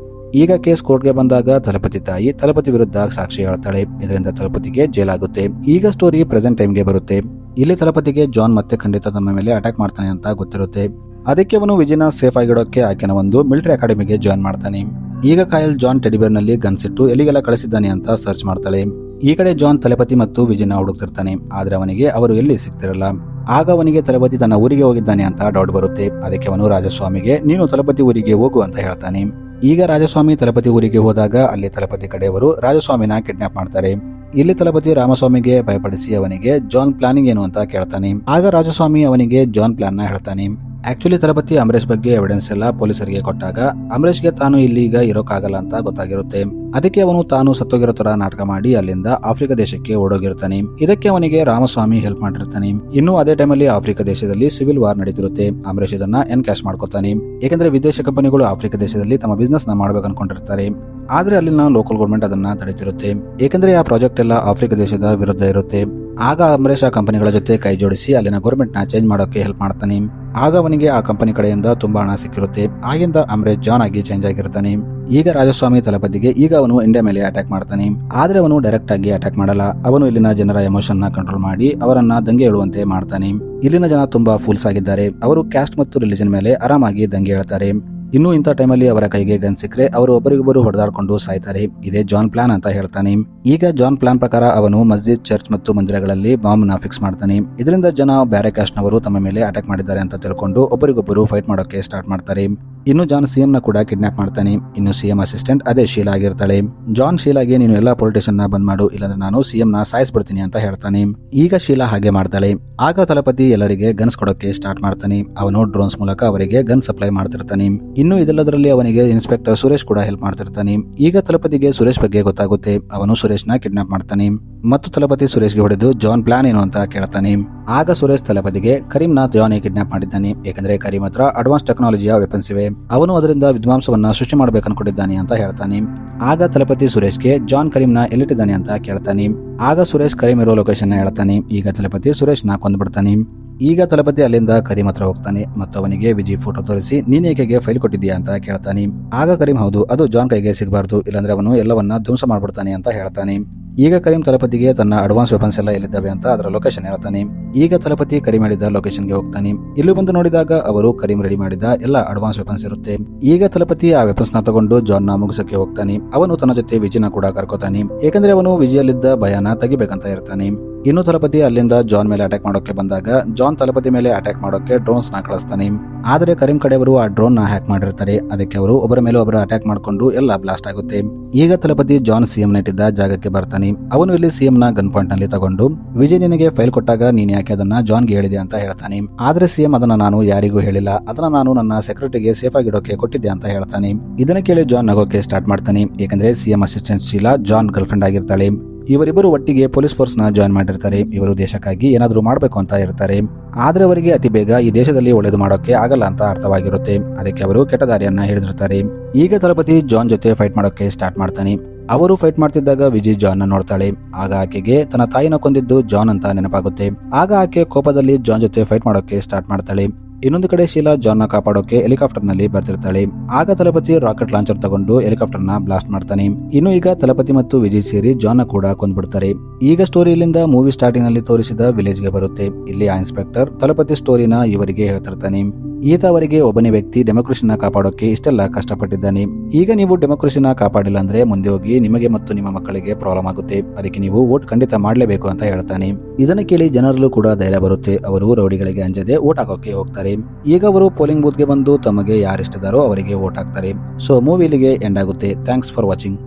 ಈಗ ಕೇಸ್ ಕೋರ್ಟ್ಗೆ ಬಂದಾಗ ತಲಪತಿ ತಾಯಿ ತಲಪತಿ ವಿರುದ್ಧ ಸಾಕ್ಷಿ ಹೇಳ್ತಾಳೆ. ಇದರಿಂದ ತಲಪತಿಗೆ ಜೈಲಾಗುತ್ತೆ. ಈಗ ಸ್ಟೋರಿ ಪ್ರೆಸೆಂಟ್ ಟೈಮ್ಗೆ ಬರುತ್ತೆ. ಇಲ್ಲಿ ತಲಪತಿಗೆ ಜಾನ್ ಮತ್ತೆ ಖಂಡಿತ ತಮ್ಮ ಮೇಲೆ ಅಟ್ಯಾಕ್ ಮಾಡ್ತಾನೆ ಅಂತ ಗೊತ್ತಿರುತ್ತೆ. ಅದಕ್ಕೆ ಅವನು ವಿಜಿನ ಸೇಫ್ ಆಗಿಡೋಕೆ ಆಕೆನ ಒಂದು ಮಿಲಿಟರಿ ಅಕಾಡೆಮಿಗೆ ಜಾಯ್ನ್ ಮಾಡ್ತಾನೆ. ಈಗ ಕಾಯಲ್ ಜಾನ್ ಟೆಡಿಬೇರ್ ನಲ್ಲಿ ಗನ್ಸ್ ಇಟ್ಟು ಎಲ್ಲಿಗೆಲ್ಲ ಕಳಿಸಿದ್ದಾನೆ ಅಂತ ಸರ್ಚ್ ಮಾಡ್ತಾಳೆ. ಈ ಕಡೆ ಜಾನ್ ತಲಪತಿ ಮತ್ತು ವಿಜಿನ ಹುಡುಕ್ತಿರ್ತಾನೆ. ಆದ್ರೆ ಅವನಿಗೆ ಅವರು ಎಲ್ಲಿ ಸಿಗ್ತಿರಲ್ಲ. ಆಗ ಅವನಿಗೆ ತಲಪತಿ ತನ್ನ ಊರಿಗೆ ಹೋಗಿದ್ದಾನೆ ಅಂತ ಡೌಟ್ ಬರುತ್ತೆ. ಅದಕ್ಕೆ ಅವನು ರಾಜಸ್ವಾಮಿಗೆ ನೀನು ತಲಪತಿ ಊರಿಗೆ ಹೋಗು ಅಂತ ಹೇಳ್ತಾನೆ. ಈಗ ರಾಜಸ್ವಾಮಿ ತಲಪತಿ ಊರಿಗೆ ಹೋದಾಗ ಅಲ್ಲಿ ತಲಪತಿ ಕಡೆಯವರು ರಾಜಸ್ವಾಮಿನ ಕಿಡ್ನಾಪ್ ಮಾಡ್ತಾರೆ. ಇಲ್ಲಿ ತಲಪತಿ ರಾಮಸ್ವಾಮಿಗೆ ಭಯಪಡಿಸಿ ಅವನಿಗೆ ಜಾನ್ ಪ್ಲಾನಿಂಗ್ ಏನು ಅಂತ ಕೇಳ್ತಾನೆ. ಆಗ ರಾಜಸ್ವಾಮಿ ಅವನಿಗೆ ಜಾನ್ ಪ್ಲಾನ್ ನ ಹೇಳ್ತಾನೆ. ಆಕ್ಚುಲಿ ತಲಪತಿ ಅಂಬರೀಷ್ ಬಗ್ಗೆ ಎವಿಡೆನ್ಸ್ ಎಲ್ಲ ಪೊಲೀಸರಿಗೆ ಕೊಟ್ಟಾಗ ಅಂಬರೀಷ್ಗೆ ತಾನು ಇಲ್ಲಿಗ ಇರೋಕ್ಕಾಗಲ್ಲ ಅಂತ ಗೊತ್ತಾಗಿರುತ್ತೆ. ಅದಕ್ಕೆ ಅವನು ತಾನು ಸತ್ತೋಗಿರೋ ತರ ನಾಟಕ ಮಾಡಿ ಅಲ್ಲಿಂದ ಆಫ್ರಿಕಾ ದೇಶಕ್ಕೆ ಓಡೋಗಿರ್ತಾನೆ. ಇದಕ್ಕೆ ಅವನಿಗೆ ರಾಮಸ್ವಾಮಿ ಹೆಲ್ಪ್ ಮಾಡಿರ್ತಾನೆ. ಇನ್ನು ಅದೇ ಟೈಮಲ್ಲಿ ಆಫ್ರಿಕಾ ದೇಶದಲ್ಲಿ ಸಿವಿಲ್ ವಾರ್ ನಡೀತಿರುತ್ತೆ. ಅಂಬರೀಷ್ ಇದನ್ನ ಎನ್ಕ್ಯಾಶ್ ಮಾಡ್ಕೋತಾನೆ. ಯಾಕಂದ್ರೆ ವಿದೇಶ ಕಂಪನಿಗಳು ಆಫ್ರಿಕಾ ದೇಶದಲ್ಲಿ ತಮ್ಮ ಬಿಸ್ನೆಸ್ ನ ಮಾಡ್ಬೇಕು ಅನ್ಕೊಂಡಿರ್ತಾರೆ. ಆದ್ರೆ ಅಲ್ಲಿನ ಲೋಕಲ್ ಗೌರ್ಮೆಂಟ್ ಅದನ್ನ ತಡೀತಿರುತ್ತೆ. ಏಕೆಂದ್ರೆ ಆ ಪ್ರಾಜೆಕ್ಟ್ ಎಲ್ಲ ಆಫ್ರಿಕಾ ದೇಶದ ವಿರುದ್ಧ ಇರುತ್ತೆ. ಆಗ ಅಂಬರೀಷ್ ಆ ಕಂಪನಿಗಳ ಜೊತೆ ಕೈ ಜೋಡಿಸಿ ಅಲ್ಲಿನ ಗೌರ್ಮೆಂಟ್ ನ ಚೇಂಜ್ ಮಾಡೋಕೆ ಹೆಲ್ಪ್ ಮಾಡ್ತಾನೆ. ಆಗ ಅವನಿಗೆ ಆ ಕಂಪನಿ ಕಡೆಯಿಂದ ತುಂಬಾ ಹಣ ಸಿಕ್ಕಿರುತ್ತೆ. ಆಗಿಂದ ಅಂಬರೀಷ್ ಜಾನ್ ಆಗಿ ಚೇಂಜ್ ಆಗಿರ್ತಾನೆ. ಈಗ ರಾಜಸ್ವಾಮಿ ತಲಪತಿಗೆ ಈಗ ಅವನು ಇಂಡಿಯಾ ಮೇಲೆ ಅಟ್ಯಾಕ್ ಮಾಡ್ತಾನೆ. ಆದ್ರೆ ಅವನು ಡೈರೆಕ್ಟ್ ಆಗಿ ಅಟ್ಯಾಕ್ ಮಾಡಲ್ಲ. ಅವನು ಇಲ್ಲಿನ ಜನರ ಎಮೋಷನ್ ನ ಕಂಟ್ರೋಲ್ ಮಾಡಿ ಅವರನ್ನ ದಂಗೆ ಏಳುವಂತೆ ಮಾಡ್ತಾನೆ. ಇಲ್ಲಿನ ಜನ ತುಂಬಾ ಫೂಲ್ಸ್ ಆಗಿದ್ದಾರೆ. ಅವರು ಕ್ಯಾಸ್ಟ್ ಮತ್ತು ರಿಲಿಜನ್ ಮೇಲೆ ಆರಾಮಾಗಿ ದಂಗೆ ಹೇಳ್ತಾರೆ. ಇನ್ನು ಇಂಥ ಟೈಮಲ್ಲಿ ಅವರ ಕೈಗೆ ಗನ್ ಸಿಕ್ಕರೆ ಅವರು ಒಬ್ಬರಿಗೊಬ್ಬರು ಹೊಡೆದಾಡ್ಕೊಂಡು ಸಾಯ್ತಾರೆ. ಇದೇ ಜಾನ್ ಪ್ಲಾನ್ ಅಂತ ಹೇಳ್ತಾನೆ. ಈಗ ಜಾನ್ ಪ್ಲಾನ್ ಪ್ರಕಾರ ಅವನು ಮಸ್ಜಿದ್, ಚರ್ಚ್ ಮತ್ತು ಮಂದಿರಗಳಲ್ಲಿ ಬಾಂಬ್ ನ ಫಿಕ್ಸ್ ಮಾಡ್ತಾನೆ. ಇದರಿಂದ ಜನ ಬೇರೆ ಕ್ಯಾಸ್ಟ್ ನವರು ತಮ್ಮ ಮೇಲೆ ಅಟ್ಯಾಕ್ ಮಾಡಿದ್ದಾರೆ ಅಂತ ತಿಳ್ಕೊಂಡು ಒಬ್ಬರಿಗೊಬ್ಬರು ಫೈಟ್ ಮಾಡೋಕೆ ಸ್ಟಾರ್ಟ್ ಮಾಡ್ತಾರೆ. ಇನ್ನು ಜಾನ್ ಸಿಎಂ ನ ಕೂಡ ಕಿಡ್ನಾಪ್ ಮಾಡ್ತಾನೆ. ಇನ್ನು ಸಿಎಂ ಅಸಿಸ್ಟೆಂಟ್ ಅದೇ ಶೀಲಾ ಆಗಿರ್ತಾಳೆ. ಜಾನ್ ಶೀಲಾಗೆ ನೀನು ಎಲ್ಲಾ ಪೊಲಿಟಿಷಿಯನ್ ನ ಬಂದ್ ಮಾಡು, ಇಲ್ಲಾಂದ್ರೆ ನಾನು ಸಿಎಂ ನ ಸಾಯಿಸ್ಬಿಡ್ತೀನಿ ಅಂತ ಹೇಳ್ತಾನೆ. ಈಗ ಶೀಲಾ ಹಾಗೆ ಮಾಡ್ತಾಳೆ. ಆಗ ತಲಪತಿ ಎಲ್ಲರಿಗೆ ಗನ್ಸ್ ಕೊಡೋಕೆ ಸ್ಟಾರ್ಟ್ ಮಾಡ್ತಾನೆ. ಅವನು ಡ್ರೋನ್ಸ್ ಮೂಲಕ ಅವರಿಗೆ ಗನ್ ಸಪ್ಲೈ ಮಾಡ್ತಿರ್ತಾನೆ. ಇನ್ನು ಇದೆಲ್ಲದರಲ್ಲಿ ಅವನಿಗೆ ಇನ್ಸ್ಪೆಕ್ಟರ್ ಸುರೇಶ್ ಕೂಡ ಹೆಲ್ಪ್ ಮಾಡ್ತಿರ್ತಾನೆ. ಈಗ ತಲಪತಿಗೆ ಸುರೇಶ್ ಬಗ್ಗೆ ಗೊತ್ತಾಗುತ್ತೆ. ಅವನು ಸುರೇಶ್ ನ ಕಿಡ್ನಾಪ್ ಮಾಡ್ತಾನೆ ಮತ್ತು ತಲಪತಿ ಸುರೇಶ್ಗೆ ಹೊಡೆದು ಜಾನ್ ಪ್ಲಾನ್ ಏನು ಅಂತ ಕೇಳ್ತಾನೆ. ಆಗ ಸುರೇಶ್ ತಲಪತಿಗೆ ಕರೀಂ ನ ಜಾನ್ ಕಿಡ್ನಾಪ್ ಮಾಡಿದ್ದಾನೆ. ಯಾಕಂದ್ರೆ ಕರೀಂ ಹತ್ರ ಅಡ್ವಾನ್ಸ್ ಟೆಕ್ನಾಲಜಿಯ ವೆಪನ್ಸ್ ಇವೆ. ಅವನು ಅದರಿಂದ ವಿಧ್ವಂಸವನ್ನ ಸೃಷ್ಟಿ ಮಾಡಬೇಕು ಅನ್ಕೊಂಡಿದ್ದಾನೆ ಅಂತ ಹೇಳ್ತಾನೆ. ಆಗ ತಲಪತಿ ಸುರೇಶ್ಗೆ ಜಾನ್ ಕರೀಂ ನ ಎಲ್ಲಿಟ್ಟಿದ್ದಾನೆ ಅಂತ ಕೇಳ್ತಾನೆ. ಆಗ ಸುರೇಶ್ ಕರೀಂ ಇರೋ ಲೊಕೇಶನ್ ನ ಹೇಳ್ತಾನೆ. ಈಗ ತಲಪತಿ ಸುರೇಶ್ ನ ಕೊಂದ್ಬಿಡ್ತಾನೆ. ಈಗ ತಲಪತಿ ಅಲ್ಲಿಂದ ಕರೀಂ ಹತ್ರ ಹೋಗ್ತಾನೆ ಮತ್ತು ಅವನಿಗೆ ವಿಜಿ ಫೋಟೋ ತೋರಿಸಿ ನೀನ್ ಏಕೆಗೆ ಫೈಲ್ ಕೊಟ್ಟಿದ್ಯಾ ಅಂತ ಕೇಳ್ತಾನೆ. ಆಗ ಕರೀಂ ಹೌದು, ಅದು ಜಾನ್ ಕೈಗೆ ಸಿಗಬಾರ್ದು, ಇಲ್ಲಾಂದ್ರೆ ಅವನು ಎಲ್ಲವನ್ನ ಧ್ವಂಸ ಮಾಡ್ಬಿಡ್ತಾನೆ ಅಂತ ಹೇಳ್ತಾನೆ. ಈಗ ಕರೀಂ ತಲಪತಿಗೆ ತನ್ನ ಅಡ್ವಾನ್ಸ್ ವೆಪನ್ಸ್ ಎಲ್ಲ ಎಲ್ಲಿದ್ದಾವೆ ಅಂತ ಅದರ ಲೊಕೇಶನ್ ಹೇಳ್ತಾನೆ. ಈಗ ತಲಪತಿ ಕರೀಂ ಹೇಳಿದ ಲೊಕೇಶನ್ಗೆ ಹೋಗ್ತಾನೆ. ಇಲ್ಲಿ ಬಂದು ನೋಡಿದಾಗ ಅವರು ಕರೀಂ ರೆಡಿ ಮಾಡಿದ ಎಲ್ಲ ಅಡ್ವಾನ್ಸ್ ವೆಪನ್ಸ್ ಇರುತ್ತೆ. ಈಗ ತಲಪತಿ ಆ ವೆಪನ್ಸ್ ನ ತಗೊಂಡು ಜಾನ್ ನ ಮುಗಿಸಕ್ಕೆ ಹೋಗ್ತಾನೆ. ಅವನು ತನ್ನ ಜೊತೆ ವಿಜಿನ ಕೂಡ ಕರ್ಕೋತಾನೆ. ಯಾಕಂದ್ರೆ ಅವನು ವಿಜಿಯಲ್ಲಿದ್ದ ಭಯನ ತೆಗಿಬೇಕಂತ ಇರ್ತಾನೆ. ಇನ್ನು ತಲಪತಿ ಅಲ್ಲಿಂದ ಜಾನ್ ಮೇಲೆ ಅಟ್ಯಾಕ್ ಮಾಡೋಕೆ ಬಂದಾಗ ಜಾನ್ ತಲಪತಿ ಮೇಲೆ ಅಟ್ಯಾಕ್ ಮಾಡೋಕೆ ಡ್ರೋನ್ಸ್ ನ ಕಳಿಸ್ತಾನೆ. ಆದರೆ ಕರೀಂ ಕಡೆಯವರು ಆ ಡ್ರೋನ್ ನ ಹ್ಯಾಕ್ ಮಾಡಿರ್ತಾರೆ. ಅದಕ್ಕೆ ಅವರು ಒಬ್ಬರ ಮೇಲೆ ಒಬ್ಬರು ಅಟ್ಯಾಕ್ ಮಾಡಿಕೊಂಡು ಎಲ್ಲ ಬ್ಲಾಸ್ಟ್ ಆಗುತ್ತೆ. ಈಗ ತಲಪತಿ ಜಾನ್ ಸಿಎಂ ನೆಟ್ಟಿದ್ದ ಜಾಗಕ್ಕೆ ಬರ್ತಾನೆ. ಅವನು ಇಲ್ಲಿ ಸಿಎಂ ನ ಗನ್ ಪಾಯಿಂಟ್ ನಲ್ಲಿ ತಗೊಂಡು ವಿಜಯ್ ನಿನಗೆ ಫೈಲ್ ಕೊಟ್ಟಾಗ ನೀನ್ ಯಾಕೆ ಅದನ್ನ ಜಾನ್ಗೆ ಹೇಳಿದೆ ಅಂತ ಹೇಳ್ತಾನೆ. ಆದ್ರೆ ಸಿಎಂ ಅದನ್ನ ನಾನು ಯಾರಿಗೂ ಹೇಳಿಲ್ಲ, ಅದನ್ನ ನಾನು ನನ್ನ ಸೆಕ್ರೆಟರಿಗೆ ಸೇಫ್ ಆಗಿಡೋಕೆ ಕೊಟ್ಟಿದ್ದೆ ಅಂತ ಹೇಳ್ತಾನೆ. ಇದನ್ನ ಕೇಳಿ ಜಾನ್ ನಗೋಕೆ ಸ್ಟಾರ್ಟ್ ಮಾಡ್ತಾನೆ. ಯಾಕಂದ್ರೆ CM assistant Sheela John girlfriend ಆಗಿರ್ತಾಳೆ. ಇವರಿಬ್ಬರು ಒಟ್ಟಿಗೆ ಪೊಲೀಸ್ ಫೋರ್ಸ್ ನ ಜಾಯಿನ್ ಮಾಡಿರ್ತಾರೆ. ಇವರು ದೇಶಕ್ಕಾಗಿ ಏನಾದ್ರೂ ಮಾಡಬೇಕು ಅಂತ ಇರ್ತಾರೆ. ಆದ್ರೆ ಅವರಿಗೆ ಅತಿ ಬೇಗ ಈ ದೇಶದಲ್ಲಿ ಒಳ್ಳೇದು ಮಾಡೋಕೆ ಆಗಲ್ಲ ಅಂತ ಅರ್ಥವಾಗಿರುತ್ತೆ. ಅದಕ್ಕೆ ಅವರು ಕೆಟ್ಟ ದಾರಿಯನ್ನ ಹಿಡಿದಿರ್ತಾರೆ. ಈಗ ತಲಪತಿ ಜಾನ್ ಜೊತೆ ಫೈಟ್ ಮಾಡೋಕೆ ಸ್ಟಾರ್ಟ್ ಮಾಡ್ತಾನೆ. ಅವರು ಫೈಟ್ ಮಾಡ್ತಿದ್ದಾಗ ವಿಜಯ್ ಜಾನ್ ನ ನೋಡ್ತಾಳೆ. ಆಗ ಆಕೆಗೆ ತನ್ನ ತಾಯಿನ ಕೊಂದಿದ್ದು ಜಾನ್ ಅಂತ ನೆನಪಾಗುತ್ತೆ. ಆಗ ಆಕೆ ಕೋಪದಲ್ಲಿ ಜಾನ್ ಜೊತೆ ಫೈಟ್ ಮಾಡೋಕೆ ಸ್ಟಾರ್ಟ್ ಮಾಡ್ತಾಳೆ. ಇನ್ನೊಂದು ಕಡೆ ಶೀಲಾ ಜಾನ್ ನ ಕಾಪಾಡೋಕೆ ಹೆಲಿಕಾಪ್ಟರ್ ನಲ್ಲಿ ಬರ್ತಿರ್ತಾಳೆ. ಆಗ ತಲಪತಿ ರಾಕೆಟ್ ಲಾಂಚರ್ ತಗೊಂಡು ಹೆಲಿಕಾಪ್ಟರ್ ನ ಬ್ಲಾಸ್ಟ್ ಮಾಡ್ತಾನೆ. ಇನ್ನು ಈಗ ತಲಪತಿ ಮತ್ತು ವಿಜಯ್ ಸೇರಿ ಜಾನ್ ನ ಕೂಡ ಕೊಂದ್ಬಿಡ್ತಾರೆ. ಈಗ ಸ್ಟೋರಿ ಇಲ್ಲಿಂದ ಮೂವಿ ಸ್ಟಾರ್ಟಿಂಗ್ ನಲ್ಲಿ ತೋರಿಸಿದ ವಿಲೇಜ್ ಗೆ ಬರುತ್ತೆ. ಇಲ್ಲಿ ಆ ಇನ್ಸ್ಪೆಕ್ಟರ್ ತಲಪತಿ ಸ್ಟೋರಿನ ಇವರಿಗೆ ಹೇಳ್ತಿರ್ತಾನೆ. ಈತ ಅವರಿಗೆ ಒಬ್ಬನೇ ವ್ಯಕ್ತಿ ಡೆಮೋಕ್ರಸಿನ ಕಾಪಾಡೋಕೆ ಇಷ್ಟೆಲ್ಲ ಕಷ್ಟಪಟ್ಟಿದ್ದಾನೆ. ಈಗ ನೀವು ಡೆಮೋಕ್ರಸಿನ ಕಾಪಾಡಿಲ್ಲ ಅಂದ್ರೆ ಮುಂದೆ ಹೋಗಿ ನಿಮಗೆ ಮತ್ತು ನಿಮ್ಮ ಮಕ್ಕಳಿಗೆ ಪ್ರಾಬ್ಲಮ್ ಆಗುತ್ತೆ. ಅದಕ್ಕೆ ನೀವು ವೋಟ್ ಖಂಡಿತ ಮಾಡಲೇಬೇಕು ಅಂತ ಹೇಳ್ತಾನೆ. ಇದನ್ನ ಕೇಳಿ ಜನರಲ್ಲೂ ಕೂಡ ಧೈರ್ಯ ಬರುತ್ತೆ. ಅವರು ರೌಡಿಗಳಿಗೆ ಅಂಜದೆ ವೋಟ್ ಹಾಕೋಕೆ ಹೋಗ್ತಾರೆ. ಈಗ ಅವರು ಪೋಲಿಂಗ್ ಬೂತ್ ಗೆ ಬಂದು ತಮಗೆ ಯಾರು ಇಷ್ಟದಾರೋ ಅವರಿಗೆ ವೋಟ್ ಹಾಕ್ತಾರೆ. ಸೊ ಮೂವಿ ಇಲ್ಲಿಗೆ ಎಂಡ್ ಆಗುತ್ತೆ. Thanks for watching.